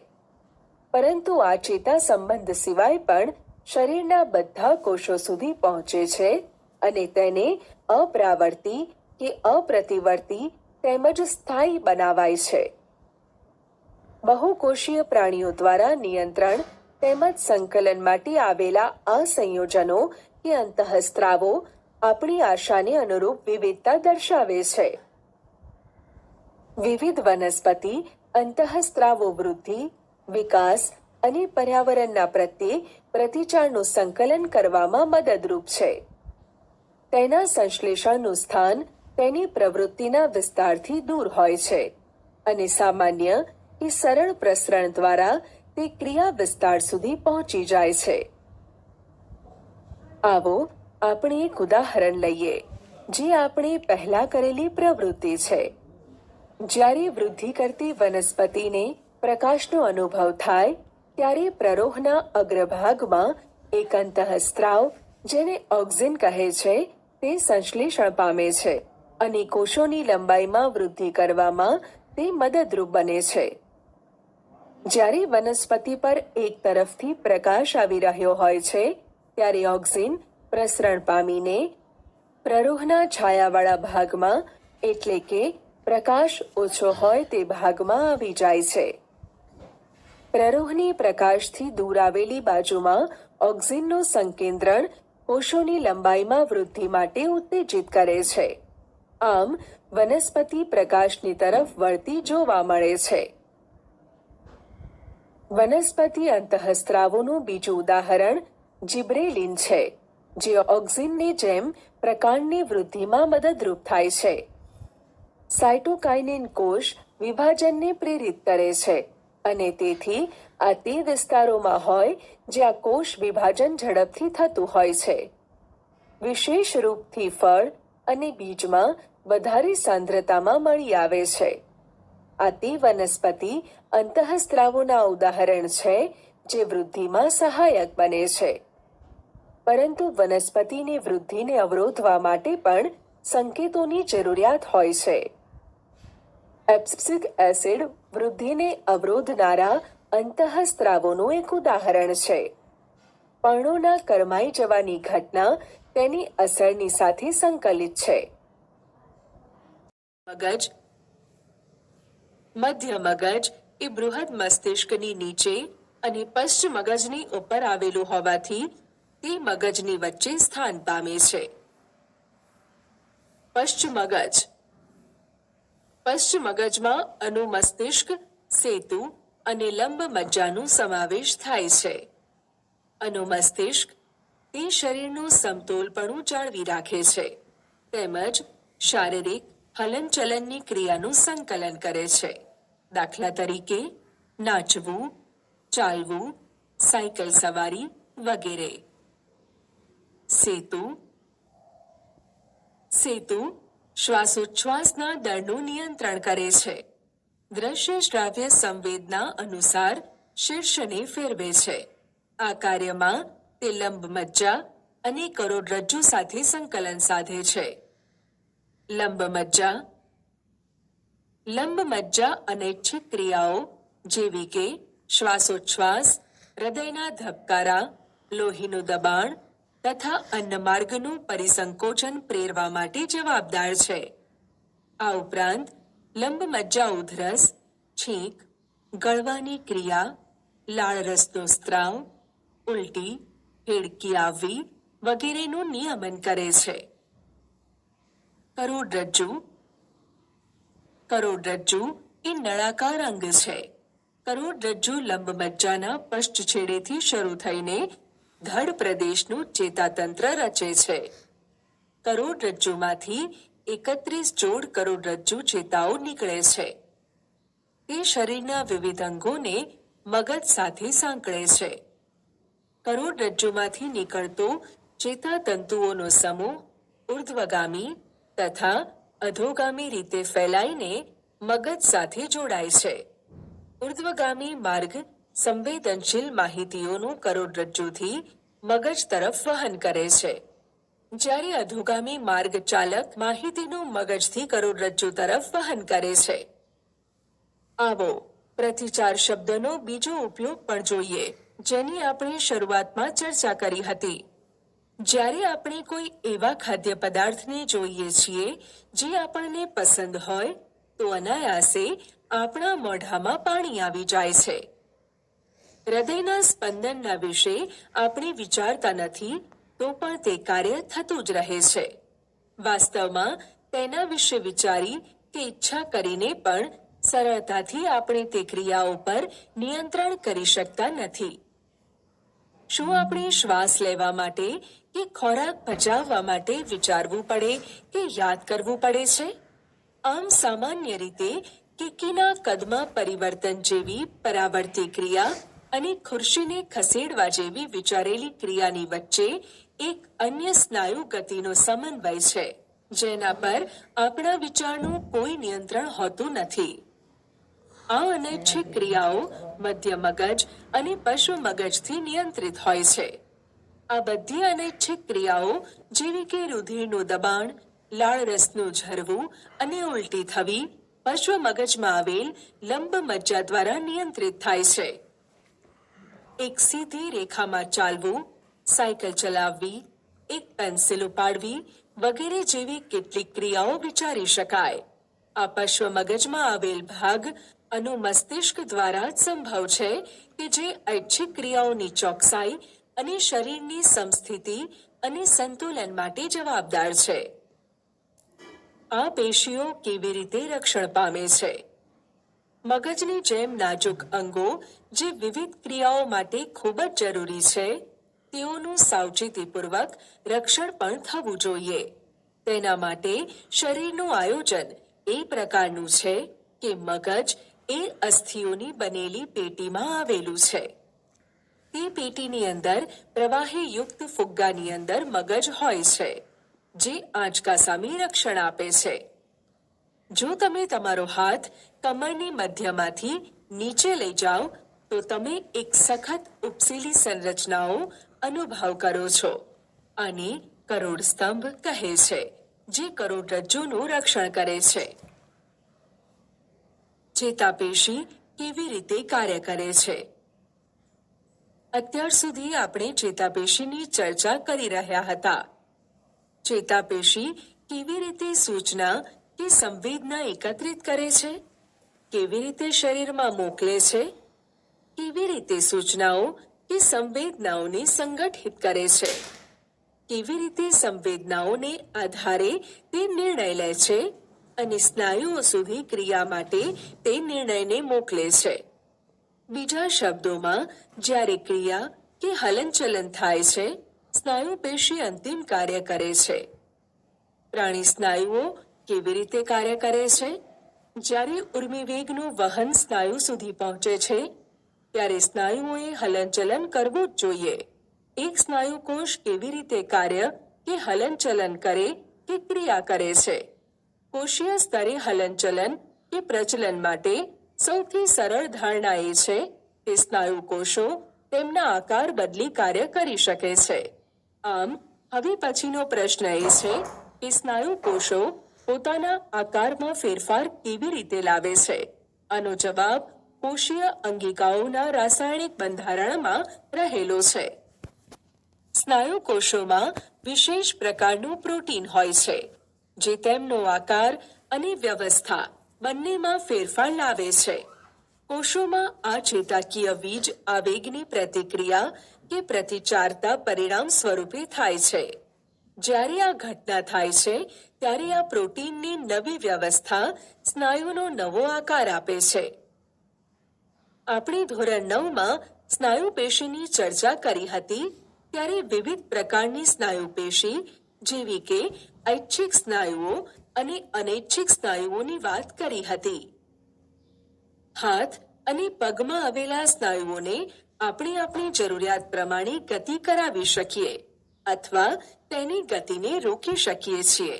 પરંતુ આ ચેતા સંબંધ સિવાય પણ શરીરના બધા કોષો સુધી પહોંચે છે અને તેને અપ્રાવર્તી કે અપ્રતિવર્તી તેમજ સ્થાયી બનાવાય છે. બહુકોષીય પ્રાણીઓ દ્વારા નિયંત્રણ તેમજ સંકલન માટે આવેલા આ સંયોજનો કે અંતઃસ્ત્રાવો આપણી આશાને અનુરૂપ વિવિધતા દર્શાવે છે. વિવિધ વનસ્પતિ અંતઃસ્ત્રાવો વૃદ્ધિ વિકાસ અને પર્યાવરણના પ્રત્યે પ્રતિચારનું સંકલન કરવામાં મદદરૂપ છે. તેના સંશ્લેષણનું સ્થાન તેની પ્રવૃત્તિના વિસ્તારથી દૂર હોય છે અને સામાન્ય કે સરળ પ્રસરણ દ્વારા તે ક્રિયા વિસ્તાર સુધી પહોંચી જાય છે. આવો આપણે એક ઉદાહરણ લઈએ, જે આપણે પહેલા કરેલી પ્રવૃત્તિ છે. જ્યારે વૃદ્ધિ કરતી વનસ્પતિને પ્રકાશનો અનુભવ થાય ત્યારે પ્રરોહના અગ્રભાગમાં એક અંતઃસ્ત્રાવ, જેને ઓક્સિન કહે છે, તે સંશ્લેષણ પામે છે અને કોષોની લંબાઈમાં વૃદ્ધિ કરવામાં તે મદદરૂપ બને છે. જ્યારે વનસ્પતિ પર એક તરફથી પ્રકાશ આવી રહ્યો હોય છે ત્યારે ઓક્સિન પ્રસરણ પામીને પ્રરોહના છાયાવાળા ભાગમાં, એટલે કે પ્રકાશ ઓછો હોય તે ભાગમાં આવી જાય છે. પ્રરોહની પ્રકાશથી દૂર આવેલી બાજુમાં ઓક્સિનનું સંકેન્દ્રણ કોષોની લંબાઈમાં વૃદ્ધિ માટે ઉત્તેજિત કરે છે. આમ વનસ્પતિ પ્રકાશની તરફ વળતી જોવા મળે છે. વનસ્પતિ અંતઃસ્ત્રાવોનું બીજું ઉદાહરણ જિબ્રેલિન છે, જે ઓક્સિનની જેમ પ્રકાંડની વૃદ્ધિમાં મદદરૂપ થાય છે. સાયટોકાઇનિન કોષ વિભાજનને પ્રેરિત કરે છે અને તેથી આ તે વિસ્તારોમાં હોય જ્યાં કોષ વિભાજન ઝડપથી થતું હોય છે. વિશેષ રૂપથી ફળ અને બીજમાં વધારે સાંદ્રતામાં મળી આવે છે. આ તે વનસ્પતિ અંતઃસ્ત્રાવોના ઉદાહરણ છે જે વૃદ્ધિમાં સહાયક બને છે. પરંતુ વનસ્પતિની વૃદ્ધિને અવરોધવા માટે પણ સંકેતોની જરૂરિયાત હોય છે. એબ્સિક એસિડ વૃદ્ધિને અવરોધનારા અંતઃસ્ત્રાવોનું એક ઉદાહરણ છે. પર્ણોના કરમાઈ જવાની ઘટના તેની અસરની સાથે સંકલિત છે. મગજ. મધ્ય મગજ એ બૃહદ મસ્તિષ્કની નીચે અને પશ્ચ મગજની ઉપર આવેલું હોવાથી તે મગજની વચ્ચે સ્થાન પામે છે. પશ્ચ મગજ. પશ્ચ મગજમાં અનુમસ્તિષ્ક, સેતુ અને લંબ મજ્જાનો સમાવેશ થાય છે. અનુમસ્તિષ્ક તે શરીરનું સમતોલપણું જાળવી રાખે છે તેમજ શારીરિક હલનચલનની ક્રિયાનું સંકલન કરે છે. દાખલા તરીકે નાચવું, ચાલવું, સાયકલ સવારી વગેરે. સેતુ. સેતુ શ્વાસોચ્છ્વાસના દળનું નિયંત્રણ કરે છે. દ્રશ્ય શ્રાવ્ય સંવેદના અનુસાર શીર્ષને ફેરવે છે. આ કાર્યમાં તે લંબ મજ્જા અને કરોડરજ્જુ સાથે સંકલન સાધે છે. લંબ મજ્જા. લંબ મજ્જા અનૈચ્છિક ક્રિયાઓ જેવી કે શ્વાસોચ્છ્વાસ, હૃદયના ધબકારા, લોહીનું દબાણ તથા અન્નમાર્ગનું પરિસંકોચન પ્રેરવા માટે જવાબદાર છે. આ ઉપરાંત લંબ મજ્જા ઉધરસ, છીંક, ગળવાની ક્રિયા, લાળરસનો સ્ત્રાવ, ઉલટી, હેડકી આવવી વગેરેનું નિયમન કરે છે. કરોડરજ્જુ. કરોડરજ્જુ એ નળાકાર અંગ છે. કરોડરજ્જુ લંબ મજ્જાના પશ્ચ છેડેથી શરૂ થઈને ધડ પ્રદેશનું ચેતાતંત્ર રચે છે. કરોડરજ્જુમાંથી 31 જોડ કરોડરજ્જુ ચેતાઓ નીકળે છે. તે શરીરના વિવિધ અંગોને મગજ સાથે સાંકળે છે. કરોડરજ્જુમાંથી નીકળતો ચેતાતંતુઓનો સમૂહ ઉર્ધ્વગામી તથા અધોગામી રીતે ફેલાઈને મગજ સાથે જોડાય છે. ઉર્ધ્વગામી માર્ગ સંવેદનશીલ માહિતીઓનું કરોડરજ્જુથી મગજ તરફ વહન કરે છે, જ્યારે અધોગામી માર્ગ ચાલક માહિતીનું મગજથી કરોડરજ્જુ તરફ વહન કરે છે. આવો પ્રતિચાર શબ્દનો બીજો ઉપયોગ પણ જોઈએ, જેની આપણે શરૂઆતમાં ચર્ચા કરી હતી. જ્યારે આપણે કોઈ એવા ખાદ્ય પદાર્થને જોઈએ છીએ જે આપણને પસંદ હોય તો અનાયાસે આપણા મોઢામાં પાણી આવી જાય છે. હૃદયના સ્પંદનના વિશે આપણે વિચારતા નથી તો પણ તે કાર્ય થતું જ રહે છે. વાસ્તવમાં તેના વિશે વિચારી કે ઈચ્છા કરીને પણ સરળતાથી આપણે તે ક્રિયાઓ પર નિયંત્રણ કરી શકતા નથી. શું આપણે શ્વાસ લેવા માટે કે ખોરાક પચાવવા માટે વિચારવું પડે કે યાદ કરવું પડે છે? આમ સામાન્ય રીતે કિકીના કદમાં પરિવર્તન જેવી પરાવર્તી ક્રિયા અને ખુરશીને ખસેડવા જેવી વિચારેલી ક્રિયાની વચ્ચે એક અન્ય સ્નાયુ ગતિનો સમન્વય છે, જેના પર આપણા વિચારનું કોઈ નિયંત્રણ હોતું નથી. આ અનૈચ્છિક ક્રિયાઓ મધ્ય મગજ અને પશ્વ મગજથી નિયંત્રિત હોય છે. આ બધી અનૈચ્છિક ક્રિયાઓ જેવી કે રુધિરનું દબાણ, લાળરસનું ઝરવું અને ઉલટી થવી પશ્વ મગજમાં આવેલ લંબ મજ્જા દ્વારા નિયંત્રિત થાય છે. એક સીધી રેખામાં ચાલવું, સાયકલ ચલાવવી, એક પેન્સિલ ઉપાડવી વગેરે જેવી કેટલીક ક્રિયાઓ વિચારી શકાય. આ પશ્વ મગજમાં આવેલ ભાગ અનુમસ્તિષ્ક દ્વારા જ સંભવ છે કે જે ઐચ્છિક ક્રિયાઓની ચોકસાઈ અને શરીરની સમસ્થિતિ અને સંતુલન માટે જવાબદાર છે. આ પેશીઓ કેવી રીતે રક્ષણ પામે છે? મગજની જેમ નાજુક અંગો જે વિવિધ ક્રિયાઓ માટે ખૂબ જ જરૂરી છે, તેઓનું સાવચેતીપૂર્વક રક્ષણ પણ થવું જોઈએ. તેના માટે શરીરનું આયોજન એ પ્રકારનું છે કે મગજ એ અસ્થિઓની બનેલી પેટીમાં આવેલું છે. તે પેટીની અંદર પ્રવાહીયુક્ત ફુગ્ગાની અંદર મગજ હોય છે, જે આંચકા સામે રક્ષણ આપે છે. જો તમે તમારો હાથ કમરની મધ્યમાંથી નીચે લઈ જાઓ તો તમે એક સખત ઉપસેલી સંરચનાઓ અનુભવ કરો છો. આને કરોડ સ્તંભ કહે છે, જે કરોડરજ્જુનું રક્ષણ કરે છે. ચેતાપેશી કેવી રીતે કાર્ય કરે છે? અત્યાર સુધી આપણે ચેતાપેશીની ચર્ચા કરી રહ્યા હતા. ચેતાપેશી કેવી રીતે સૂચના કે સંવેદના એકત્રિત કરે છે, કેવી રીતે શરીરમાં મોકલે છે, કેવી રીતે સૂચનાઓ કે સંવેદનાઓને સંગઠિત કરે છે, કેવી રીતે સંવેદનાઓને આધારે તે નિર્ણય લે છે અને સ્નાયુઓ સુધી ક્રિયા માટે તે નિર્ણયને મોકલે છે. બીજા શબ્દોમાં, જ્યારે ક્રિયા કે હલનચલન થાય છે, સ્નાયુ પેશી અંતિમ કાર્ય કરે છે. પ્રાણી સ્નાયુઓ કેવી રીતે કાર્ય કરે છે? જ્યારે ઉર્મિવેગનું વહન સ્નાયુ સુધી પહોંચે છે, ત્યારે સ્નાયુઓએ હલનચલન કરવું જ જોઈએ. એક સ્નાયુ કોષ કેવી રીતે કાર્ય કે હલનચલન કરે કે ક્રિયા કરે છે? કોષીય સ્તરે હલનચલન કે પ્રચલન માટે સૌથી સરળ ધારણા એ છે કે સ્નાયુ કોષો તેમના આકાર બદલી કાર્ય કરી શકે છે. આમ હવે પછીનો પ્રશ્ન એ છે કે સ્નાયુ કોષો પોતાના આકારમાં ફેરફાર કેવી રીતે લાવે છે? આનો જવાબ કોષીય અંગિકાઓના રાસાયણિક બંધારણમાં રહેલો છે. સ્નાયુ કોષોમાં વિશેષ પ્રકારનું પ્રોટીન હોય છે, જે તેમનો આકાર અને વ્યવસ્થા બંનેમાં ફેરફાર લાવે છે. કોષોમાં આ ચેતાકીય વીજ આવેગની પ્રતિક્રિયા કે પ્રતિચારતા પરિણામ સ્વરૂપે થાય છે. જ્યારે આ ઘટના થાય છે, ત્યારે આ પ્રોટીનની નવી વ્યવસ્થા સ્નાયુનો નવો આકાર આપે છે. આપણે ધોરણ 9માં સ્નાયુ પેશીની ચર્ચા કરી હતી, ત્યારે વિવિધ પ્રકારની સ્નાયુ પેશી જેવી કે ઐચ્છિક સ્નાયુઓ અને અનૈચ્છિક સ્નાયુઓની વાત કરી હતી. હાથ અને પગમાં આવેલા સ્નાયુઓને આપણે આપણી જરૂરિયાત પ્રમાણે ગતિ કરાવી શકીએ અથવા તેની ગતિને રોકી શકીએ છીએ.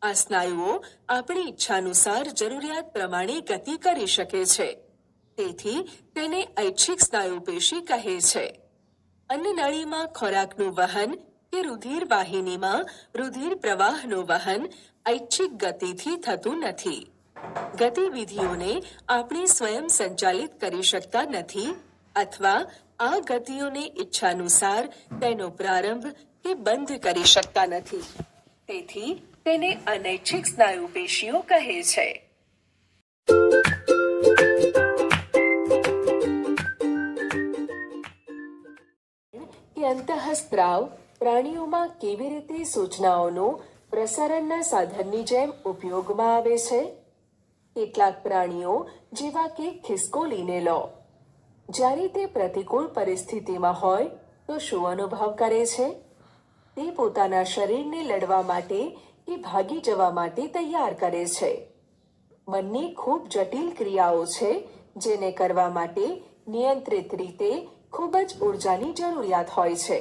આ સ્નાયુઓ આપણી ઈચ્છાનુસાર જરૂરિયાત પ્રમાણે ગતિ કરી શકે છે. તેથી તેને ઐચ્છિક સ્નાયુ પેશી કહે છે. અન્નનળીમાં ખોરાકનું વહન કે રુધિર વાહિનીમાં રુધિર પ્રવાહનું વહન ઐચ્છિક ગતિથી થતું નથી. ગતિવિધિઓને આપણે સ્વયં સંચાલિત કરી શકતા નથી અથવા આ ગતિઓને ઈચ્છાનુસાર તેનો પ્રારંભ કે બંધ કરી શકતા નથી. તેથી તેને અનૈચ્છિક સ્નાયુ પેશીઓ કહે છે. કે અંતઃસ્ત્રાવ પ્રાણીઓમાં કેવી રીતે સૂચનાઓનો પ્રસારણના સાધનની જેમ ઉપયોગમાં આવે છે? કેટલાક પ્રાણીઓ જેવા કે ખિસકોલીને લો. જ્યારે તે પ્રતિકૂળ પરિસ્થિતિમાં હોય તો શું અનુભવ કરે છે? તે પોતાના શરીરને લડવા માટે કે ભાગી જવા માટે તૈયાર કરે છે. બંને ખૂબ જટિલ ક્રિયાઓ છે જેને કરવા માટે નિયંત્રિત રીતે ખૂબ જ ઊર્જાની જરૂરિયાત હોય છે.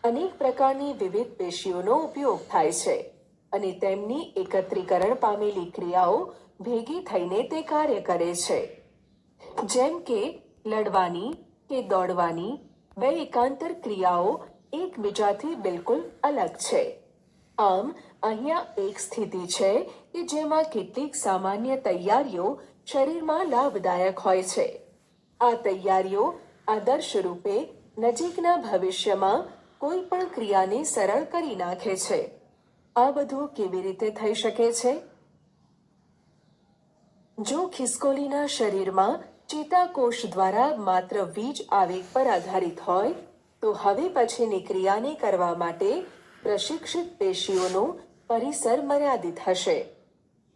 અનેક પ્રકારની વિવિધ પેશીઓનો ઉપયોગ થાય છે અને તેમની એકત્રીકરણ પામેલી ક્રિયાઓ ભેગી થઈને તે કાર્ય કરે છે. જેમ કે લડવાની કે દોડવાની બે એકાંતર ક્રિયાઓ એકબીજાથી બિલકુલ અલગ છે. આમ અહીંયા એક સ્થિતિ છે કે જેમાં કેટલીક સામાન્ય તૈયારીઓ શરીરમાં લાભદાયક હોય છે. આ તૈયારીઓ આદર્શ રૂપે નજીકના ભવિષ્યમાં કોઈ પણ ક્રિયાને સરળ કરી નાખે છે. આ બધું કેવી રીતે થઈ શકે છે? જો ખિસકોલીના શરીરમાં ચેતાકોષ દ્વારા માત્ર વીજ આવેગ પર આધારિત હોય તો હવે પછીની ક્રિયાને કરવા માટે પ્રશિક્ષિત પેશીઓનું પરિસર મર્યાદિત હશે.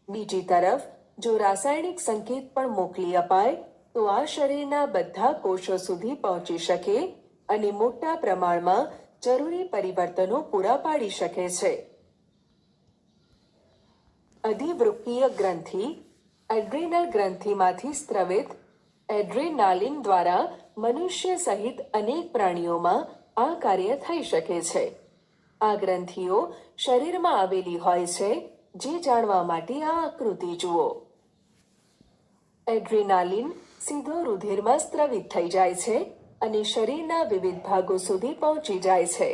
બીજી તરફ જો રાસાયણિક સંકેત પણ મોકલી અપાય તો આ શરીરના બધા કોષો સુધી પહોંચી શકે અને મોટા પ્રમાણમાં જરૂરી પરિવર્તનો પૂરા પાડી શકે છે. અધિવૃક્કીય ગ્રંથિ એડ્રેનલ ગ્રંથિમાંથી સ્ત્રવિત એડ્રેનાલિન દ્વારા મનુષ્ય સહિત અનેક પ્રાણીઓમાં આ કાર્ય થઈ શકે છે. આ ગ્રંથિઓ શરીરમાં આવેલી હોય છે જે જાણવા માટે આ આકૃતિ જુઓ. એડ્રેનાલિન સીધો રુધિરમાં સ્ત્રવિત થઈ જાય છે અને શરીરના વિવિધ ભાગો સુધી પહોંચી જાય છે.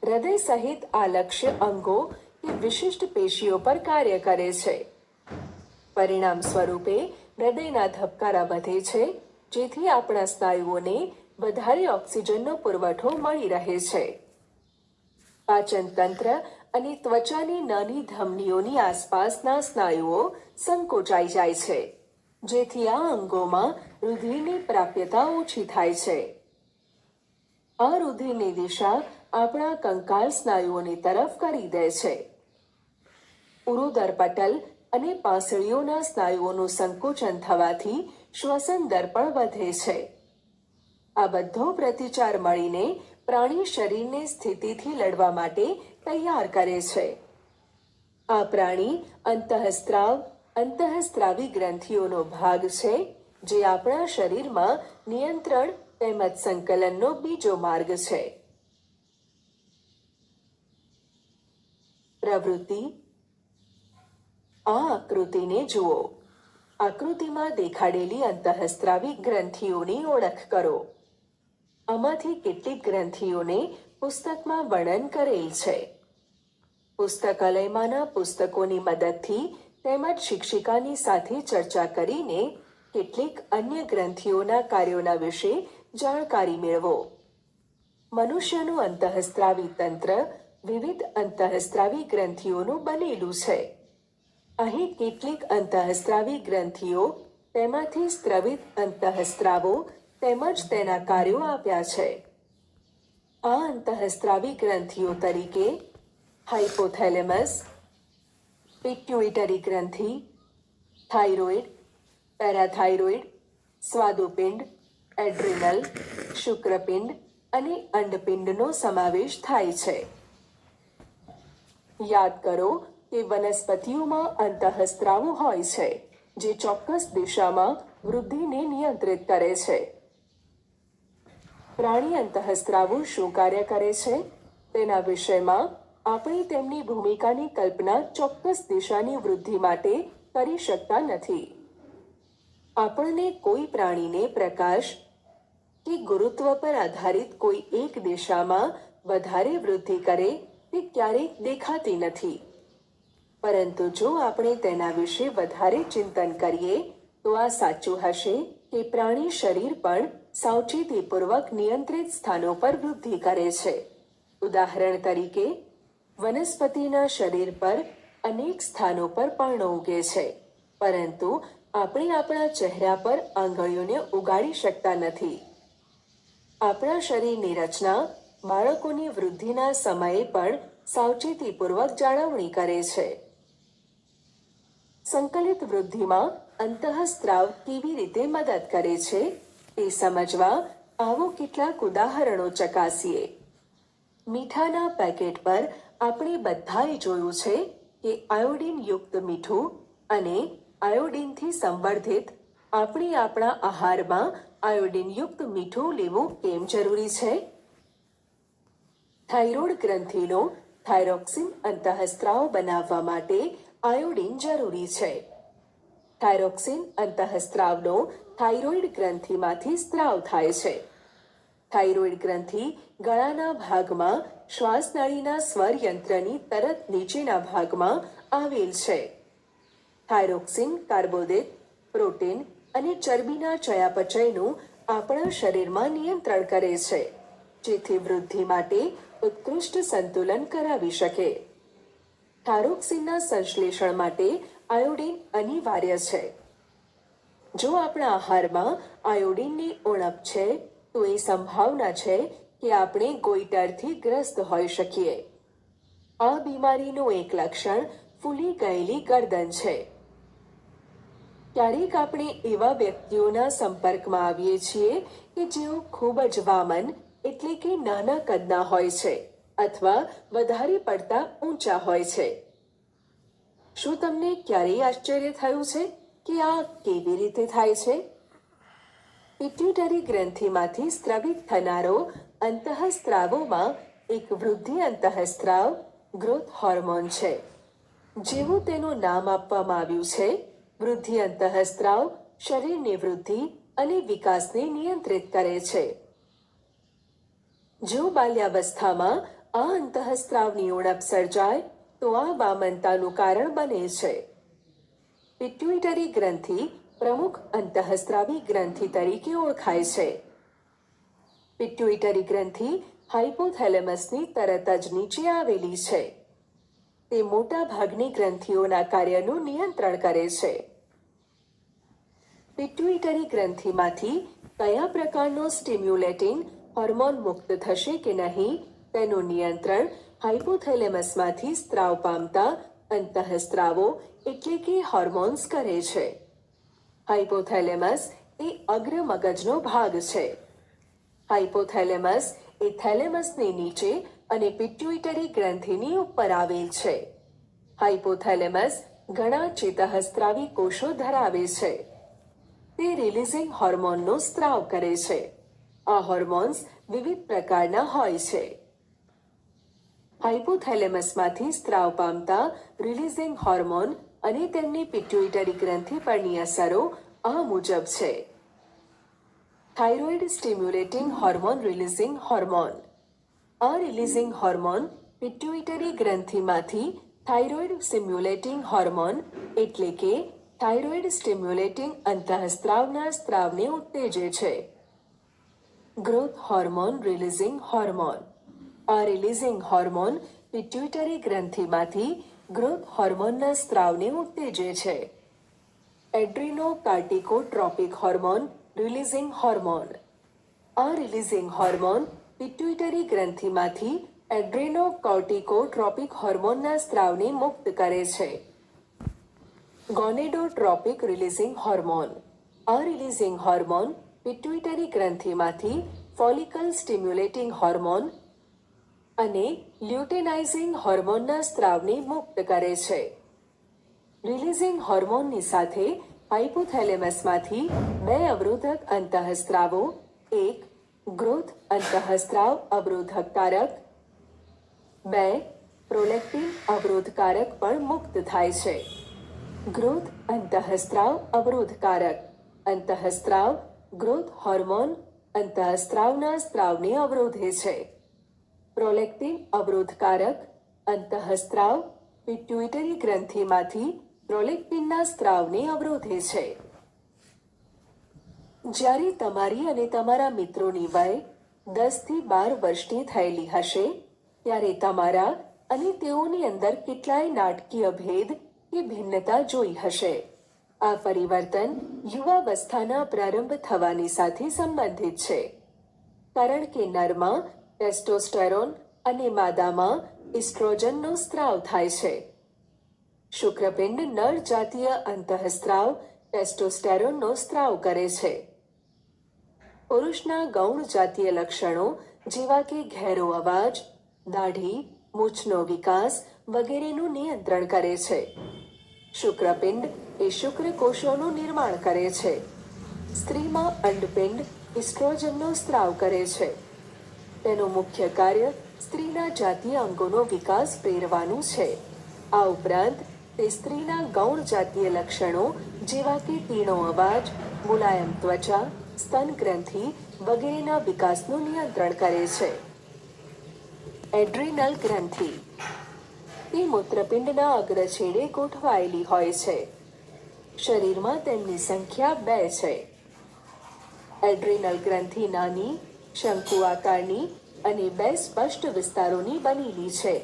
હૃદય સહિત આ લક્ષ્ય અંગો કે વિશિષ્ટ પેશીઓ પર કાર્ય કરે છે. પરિણામ સ્વરૂપે હૃદયના ધબકારા વધે છે જેથી આપણા સ્નાયુઓને વધારે ઓક્સિજનનો પુરવઠો મળી રહે છે. પાચન તંત્ર અને ત્વચાની નાની ધમનીઓની આસપાસના સ્નાયુઓ સંકોચાઈ જાય છે જેથી આ અંગોમાં રુધિરની પ્રાપ્યતા ઓછી થાય છે. આ રુધિરની દિશા આપણા કંકાલ સ્નાયુઓની તરફ કરી દે છે. ઉરુદર પટલ અને પાંસળીઓના સ્નાયુઓનું સંકોચન થવાથી શ્વસન દર પણ વધે છે. આ બધો પ્રતિચાર મળીને પ્રાણી શરીરને સ્થિતિથી લડવા માટે તૈયાર કરે છે. આ પ્રાણી અંતઃસ્ત્રાવી ગ્રંથિઓનો ભાગ છે જે આપણા શરીરમાં નિયંત્રણ તેમજ સંકલનનો બીજો માર્ગ છે. પ્રવૃત્તિ. આ આકૃતિને જુઓ. આકૃતિમાં દેખાડેલી અંતઃસ્ત્રાવી ગ્રંથિઓની ઓળખ કરો. આમાંથી કેટલીક ગ્રંથિઓને પુસ્તકમાં વર્ણન કરેલ છે. પુસ્તકાલયમાંના પુસ્તકોની મદદથી તેમજ શિક્ષિકાની સાથે ચર્ચા કરીને કેટલીક અન્ય ગ્રંથિઓના કાર્યોના વિશે જાણકારી મેળવો. મનુષ્યનું અંતઃસ્ત્રાવી તંત્ર વિવિધ અંતઃસ્ત્રાવી ગ્રંથિઓનું બનેલું છે. અહીં કેટલીક અંતઃસ્ત્રાવી ગ્રંથિઓ તેમાંથી સ્ત્રવિત અંતઃસ્ત્રાવો તેમજ તેના કાર્યો આપ્યા છે. આ અંતઃસ્ત્રાવી ગ્રંથિઓ તરીકે હાઇપોથેલેમસ, પિટ્યુઇટરી ગ્રંથિ, થાઇરોઇડ, પેરાથાઇરોઇડ, સ્વાદુપિંડ, એડ્રિનલ, શુક્રપિંડ અને અંડપિંડનો સમાવેશ થાય છે. યાદ કરો કે વનસ્પતિઓમાં અંતઃસ્ત્રાવો હોય છે જે ચોક્કસ દિશામાં વૃદ્ધિને નિયંત્રિત કરે છે. પ્રાણી અંતઃસ્ત્રાવો શું કાર્ય કરે છે તેના વિષયમાં આપણે તેમની ભૂમિકાની કલ્પના ચોક્કસ દિશાની વૃદ્ધિ માટે કરી શકતા નથી. આપણને કોઈ પ્રાણીને પ્રકાશ કે ગુરુત્વ પર આધારિત કોઈ એક દિશામાં વધારે વૃદ્ધિ કરે તે ક્યારેક દેખાતી નથી. પરંતુ જો આપણે તેના વિશે વધારે ચિંતન કરીએ તો આ સાચું હશે કે પ્રાણી શરીર પણ સાવચેતીપૂર્વક નિયંત્રિત સ્થાનો પર વૃદ્ધિ કરે છે. ઉદાહરણ તરીકે વનસ્પતિના શરીર પર અનેક સ્થાનો પર પર્ણો ઉગે છે પરંતુ આપણે આપણા ચહેરા પર આંગળીઓને ઉગાડી શકતા નથી. આપણા શરીરની રચના બાળકોની વૃદ્ધિના સમયે પણ સાવચેતીપૂર્વક જાળવણી કરે છે. સંકલિત વૃદ્ધિમાં અંતઃસ્ત્રાવ કેવી રીતે મદદ કરે છે તે સમજવા આવો કેટલાક ઉદાહરણો ચકાસીએ. મીઠાના પેકેટ પર આપણે બધાએ જોયું છે કે આયોડિન યુક્ત મીઠું અને આયોડિનથી સંવર્ધિત આપણે આપણા આહારમાં આયોડિન યુક્ત મીઠું લેવું કેમ જરૂરી છે? થાઇરોઇડ ગ્રંથિનો થાઇરોક્સિન અંતઃસ્ત્રાવ બનાવવા માટે આયોડિન જરૂરી છે. થાઇરોક્સિન અંતઃસ્ત્રાવનો થાઇરોઇડ ગ્રંથિમાંથી સ્ત્રાવ થાય છે. થાઇરોઇડ ગ્રંથિ ગળાના ભાગમાં શ્વાસનળીના સ્વર યંત્રની તરત નીચેના ભાગમાં આવેલ છે. થાઇરોક્સિન કાર્બોદિત, પ્રોટીન અને ચરબીના ચયાપચયનું આપણા શરીરમાં નિયંત્રણ કરે છે, જેથી વૃદ્ધિ માટે ઉત્કૃષ્ટ સંતુલન કરાવી શકે. થાઇરોક્સિનના સંશ્લેષણ માટે આયોડિન અનિવાર્ય છે. જો આપણા આહારમાં આયોડિનની ઉણપ છે તો એ સંભાવના છે કે આપણે ગોઈટરથી ગ્રસ્ત હોઈ શકીએ. આ બીમારીનું એક લક્ષણ ફૂલી ગયેલી ગરદન છે. ક્યારેક આપણે એવા વ્યક્તિઓના સંપર્કમાં આવીએ છીએ કે જેઓ ખૂબ જ વામન એટલે કે નાના કદના હોય છે અથવા વધારે પડતા ઊંચા હોય છે. શું તમને ક્યારેય આશ્ચર્ય થયું છે કે આ કેવી રીતે થાય છે? પિટ્યુટરી ગ્રંથિમાંથી સ્ત્રવિત થનારો અંતઃસ્ત્રાવોમાં એક વૃદ્ધિ અંતઃસ્ત્રાવ ગ્રોથ હોર્મોન છે. જેવું તેનું નામ આપવામાં આવ્યું છે, વૃદ્ધિ અંતઃસ્ત્રાવ શરીરની વૃદ્ધિ અને વિકાસને નિયંત્રિત કરે છે. જો બાલ્યાવસ્થામાં આ અંતઃસ્ત્રાવની ઉણપ સર્જાય તો આ વામનતાનું કારણ બને છે. પિટ્યુટરી ગ્રંથિ પ્રમુખ અંતઃસ્ત્રાવી ગ્રંથિ તરીકે ઓળખાય છે. પિટ્યુટરી ગ્રંથિ હાઇપોથેલેમસની તરત જ નીચે આવેલી છે. તે મોટા ભાગની ગ્રંથિઓના કાર્યનું નિયંત્રણ કરે છે. પિટ્યુટરી ગ્રંથિમાંથી કયા પ્રકારનો સ્ટિમ્યુલેટિંગ હોર્મોન મુક્ત થશે કે નહીં તેનું નિયંત્રણ હાઇપોથેલેમસમાંથી સ્ત્રાવ પામતા અંતઃસ્ત્રાવો એટલે કે હોર્મોન્સ કરે છે. હાઇપોથેલેમસ એ અગ્ર મગજનો ભાગ છે. હાઇપોથેલેમસ એ થેલેમસની નીચે અને પિટ્યુટરી ગ્રંથિની ઉપર આવેલ છે. હાઇપોથેલેમસ ઘણા ચેતાહસ્ત્રાવી કોષો ધરાવે છે. તે રિલીઝિંગ હોર્મોનનો સ્ત્રાવ કરે છે. આ હોર્મોન્સ વિવિધ પ્રકારના હોય છે. હાઇપોથેલેમસમાંથી સ્ત્રાવ પામતા રિલીઝિંગ હોર્મોન અને તેમની પિટ્યુટરી ગ્રંથિ પરની અસરો આ મુજબ છે. Thyroid stimulating hormone releasing hormone. આ રિલીઝિંગ હોર્મોન પિટ્યુટરી ગ્રંથિમાંથી થાઇરોઇડ સ્ટિમ્યુલેટિંગ હોર્મોન એટલે કે થાઇરોઇડ સ્ટિમ્યુલેટિંગ અંતઃસ્ત્રાવના સ્ત્રાવને ઉત્તેજે છે. Growth hormone releasing hormone. આ રિલીઝિંગ હોર્મોન પિટ્યુટરી ગ્રંથિમાંથી ગ્રોથ હોર્મોનના સ્ત્રાવને ઉત્તેજે છે. Adrenocorticotropic hormone releasing hormone. આ રિલીઝિંગ હોર્મોન પિટ્યુટરી ગ્રંથિમાંથી એડ્રીનોકોર્ટિકોટ્રોપિક હોર્મોનના સ્ત્રાવને મુક્ત કરે છે. Gonadotropic releasing hormone. આ રિલીઝિંગ હોર્મોન પિટ્યુટરી ગ્રંથિમાંથી ફોલિકલ સ્ટિમ્યુલેટિંગ હોર્મોન અને લ્યુટેનાઇઝિંગ હોર્મોનના સ્ત્રાવને મુક્ત કરે છે. રિલીઝિંગ હોર્મોનની સાથે હાઇપોથેલેમસમાંથી બે અવરોધક અંતઃસ્ત્રાવો, એક ગ્રોથ અંતઃસ્ત્રાવ અવરોધકારક, બે પ્રોલેક્ટિન અવરોધકારક પણ મુક્ત થાય છે. ગ્રોથ અંતઃસ્ત્રાવ અવરોધકારક અંતઃસ્ત્રાવ ગ્રોથ હોર્મોન અંતઃસ્ત્રાવના સ્ત્રાવને અવરોધે છે. પ્રોલેક્ટિન અવરોધકારક અંતઃસ્ત્રાવ પિટ્યુટરી ગ્રંથિમાંથી પ્રોલેક્ટિનના સ્ત્રાવને અવરોધે છે. જ્યારે તમારી અને તમારા મિત્રોની વય 10 થી 12 વર્ષની થયેલી હશે ત્યારે તમારા અને તેઓની અંદર કેટલાય નાટકીય ભેદ કે ભિન્નતા જોઈ હશે. આ પરિવર્તન યુવાવસ્થાના પ્રારંભ થવાની સાથે સંબંધિત છે, કારણ કે નરમાં ટેસ્ટોસ્ટેરોન અને માદામાં ઇસ્ટ્રોજનનો સ્ત્રાવ થાય છે. શુક્રપિંડ નર જાતીય અંતઃસ્ત્રાવ ટેસ્ટોસ્ટેરોનનો સ્ત્રાવ કરે છે. પુરુષના ગૌણ જાતીય લક્ષણો જેવા કે ઘેરો અવાજ, દાઢી, મૂછનો વિકાસ વગેરેનું નિયંત્રણ કરે છે. શુક્રપિંડ એ શુક્રકોષોનું નિર્માણ કરે છે. સ્ત્રીમાં અંડપિંડ ઇસ્ટ્રોજનનો સ્ત્રાવ કરે છે. તેનું મુખ્ય કાર્ય સ્ત્રીના જાતીય અંગોનો વિકાસ પ્રેરવાનું છે. આ ઉપરાંત તે સ્ત્રીના ગૌણ જાતીય લક્ષણો જેવા કે તીણો અવાજ, મુલાયમ ત્વચા, સ્તન ગ્રંથિ વગેરેના વિકાસનું નિયંત્રણ કરે છે. એડ્રીનલ ગ્રંથિ તે મૂત્રપિંડના અગ્રછેડે ગોઠવાયેલી હોય છે. શરીરમાં તેમની સંખ્યા 2 છે. એડ્રીનલ ગ્રંથિ નાની, શંકુ આકારની અને 2 સ્પષ્ટ વિસ્તારોની બનેલી છે.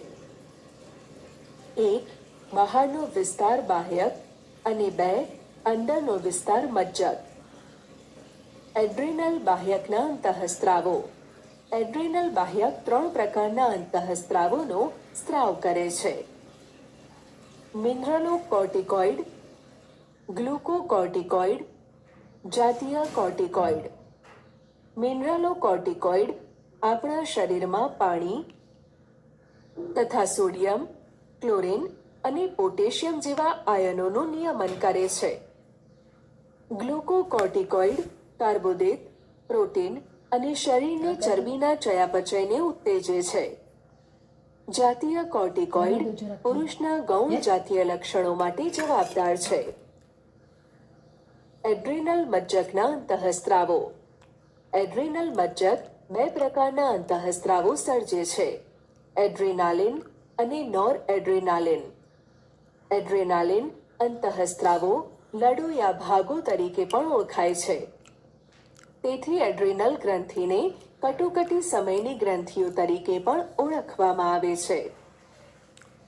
એક બહારનો વિસ્તાર બાહ્યક અને 2 અંદરનો વિસ્તાર મજ્જક. એડ્રીનલ બાહ્યકના અંતઃસ્ત્રાવો. એડ્રીનલ બાહ્યક 3 પ્રકારના અંતઃસ્ત્રાવોનો સ્ત્રાવ કરે છે. મિનરલોકોર્ટિકોઇડ, ગ્લુકોકોર્ટિકોઇડ, જાતીય કોર્ટિકોઇડ. મિનરલોકોર્ટિકોઇડ આપણા શરીરમાં પાણી તથા સોડિયમ, ક્લોરીન અને પોટેશિયમ જેવા આયનોનું નિયમન કરે છે. ગ્લુકોકોર્ટિકોઇડ કાર્બોદિત, પ્રોટીન અને શરીરની ચરબીના ચયાપચયને ઉત્તેજે છે. જાતીય કોર્ટિકોઇડ પુરુષના ગૌણ જાતીય લક્ષણો માટે જવાબદાર છે. એડ્રીનલ મજ્જકના અંતઃસ્ત્રાવો. એડ્રીનલ મજ્જક 2 પ્રકારના અંતઃસ્ત્રાવો સર્જે છે: એડ્રીનાલિન અને નોર એડ્રીનાલિન. એડ્રીનાલિન અંતઃસ્ત્રાવો લડોયા ભાગો તરીકે પણ ઓળખાય છે. તેથી એડ્રીનલ ગ્રંથિને કટોકટી સમયની ગ્રંથિઓ તરીકે પણ ઓળખવામાં આવે છે.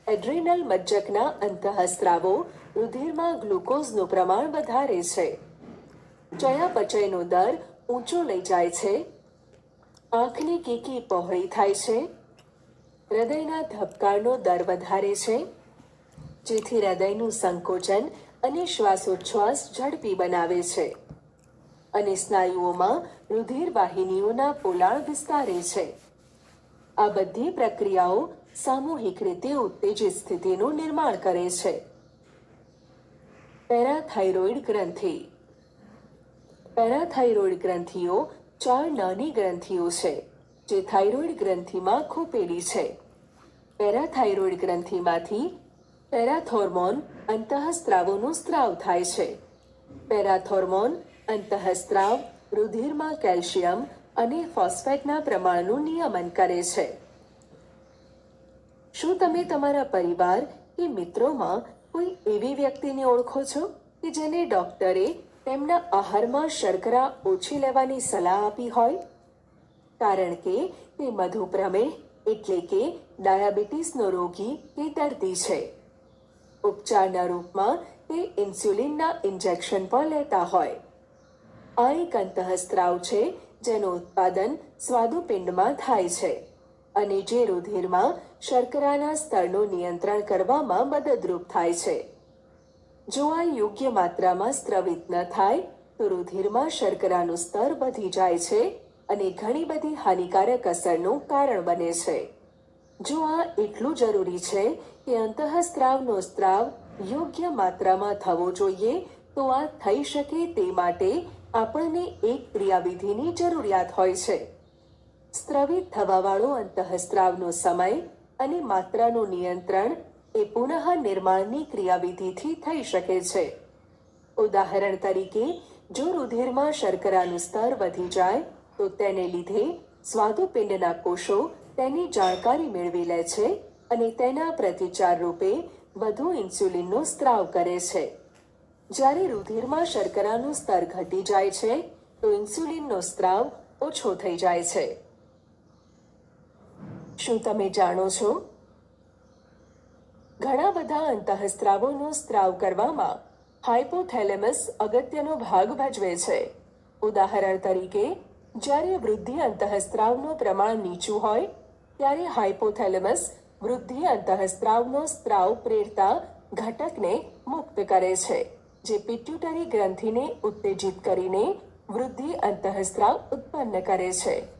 એડ્રીનલ મજ્જકના અંતઃસ્ત્રાવો રુધિરમાં ગ્લુકોઝનું પ્રમાણ વધારે છે. ચયાપચયનો દર ઊંચો લઈ જાય છે. આંખની કીકી પહોળી થાય છે. હૃદયના ધબકારનો દર વધારે છે, જેથી હૃદયનું સંકોચન અને શ્વાસોચ્છ્વાસ ઝડપી બનાવે છે. અને સ્નાયુઓમાં રુધિર વાહિનીઓના પોલાણ વિસ્તારે છે. આ બધી પ્રક્રિયાઓ સામૂહિક રીતે ઉત્તેજિત સ્થિતિનું નિર્માણ કરે છે. પેરાથાઇરોઇડ ગ્રંથિ. પેરાથાઇરોઇડ ગ્રંથિઓ 4 નાની ગ્રંથિઓ છે, જે થાઇરોઇડ ગ્રંથિમાં ખૂંપેલી છે. પેરાથાઇરોઇડ ગ્રંથિમાંથી પેરાથોર્મોન અંતઃસ્ત્રાવોનું સ્ત્રાવ થાય છે. પેરાથોર્મોન અંતઃસ્ત્રાવ રુધિરમાં કેલ્શિયમ અને ફોસ્ફેટના પ્રમાણનું નિયમન કરે છે. શું તમે તમારા પરિવાર કે મિત્રોમાં કોઈ એવી વ્યક્તિને ઓળખો છો કે જેને ડોક્ટરે તેમના આહારમાં શર્કરા ઓછી લેવાની સલાહ આપી હોય? કારણ કે તે મધુપ્રમેહ એટલે કે ડાયાબિટીસનો રોગી કે દર્દી છે. ઉપચારના રૂપમાં તે ઇન્સ્યુલિનના ઇન્જેક્શન પણ લેતા હોય. આ એક અંતઃસ્ત્રાવ છે જેનું ઉત્પાદન સ્વાદુપિંડમાં થાય છે અને જે રુધિરમાં શર્કરાના સ્તરનું નિયંત્રણ કરવામાં મદદરૂપ થાય છે. જો આ યોગ્ય માત્રામાં સ્ત્રવિત ન થાય તો રુધિરમાં શર્કરાનું સ્તર વધી જાય છે અને ઘણી બધી હાનિકારક અસરનું કારણ બને છે. જો આ એટલું જરૂરી છે કે અંતઃસ્ત્રાવનો સ્ત્રાવ યોગ્ય માત્રામાં થવો જોઈએ, તો આ થઈ શકે તે માટે આપણને એક ક્રિયાવિધિની જરૂરિયાત હોય છે. સ્ત્રવિત થવાવાળો અંતઃસ્ત્રાવનો સમય અને માત્રાનું નિયંત્રણ એ પુનઃ નિર્માણની ક્રિયાવિધિથી થઈ શકે છે. ઉદાહરણ તરીકે, જો રુધિરમાં શર્કરાનું સ્તર વધી જાય તો તેને લીધે સ્વાદુપિંડના કોષો તેની જાણકારી મેળવી લે છે અને તેના પ્રતિચાર રૂપે વધુ ઇન્સ્યુલિનનો સ્ત્રાવ કરે છે. જ્યારે રુધિરમાં શર્કરાનું સ્તર ઘટી જાય છે તો ઇન્સ્યુલિનનો સ્ત્રાવ ઓછો થઈ જાય છે. શું તમે જાણો છો? ઘણા બધા અંતઃસ્ત્રાવોનો સ્ત્રાવ કરવામાં હાઇપોથેલેમસ અગત્યનો ભાગ ભજવે છે. ઉદાહરણ તરીકે, જ્યારે વૃદ્ધિ અંતઃસ્ત્રાવનું પ્રમાણ નીચું હોય ત્યારે હાઇપોથેલેમસ વૃદ્ધિ અંતઃસ્ત્રાવનો સ્ત્રાવ પ્રેરતા ઘટકને મુક્ત કરે છે, જે પિટ્યુટરી ગ્રંથિને ઉત્તેજિત કરીને વૃદ્ધિ અંતઃસ્ત્રાવ ઉત્પન્ન કરે છે.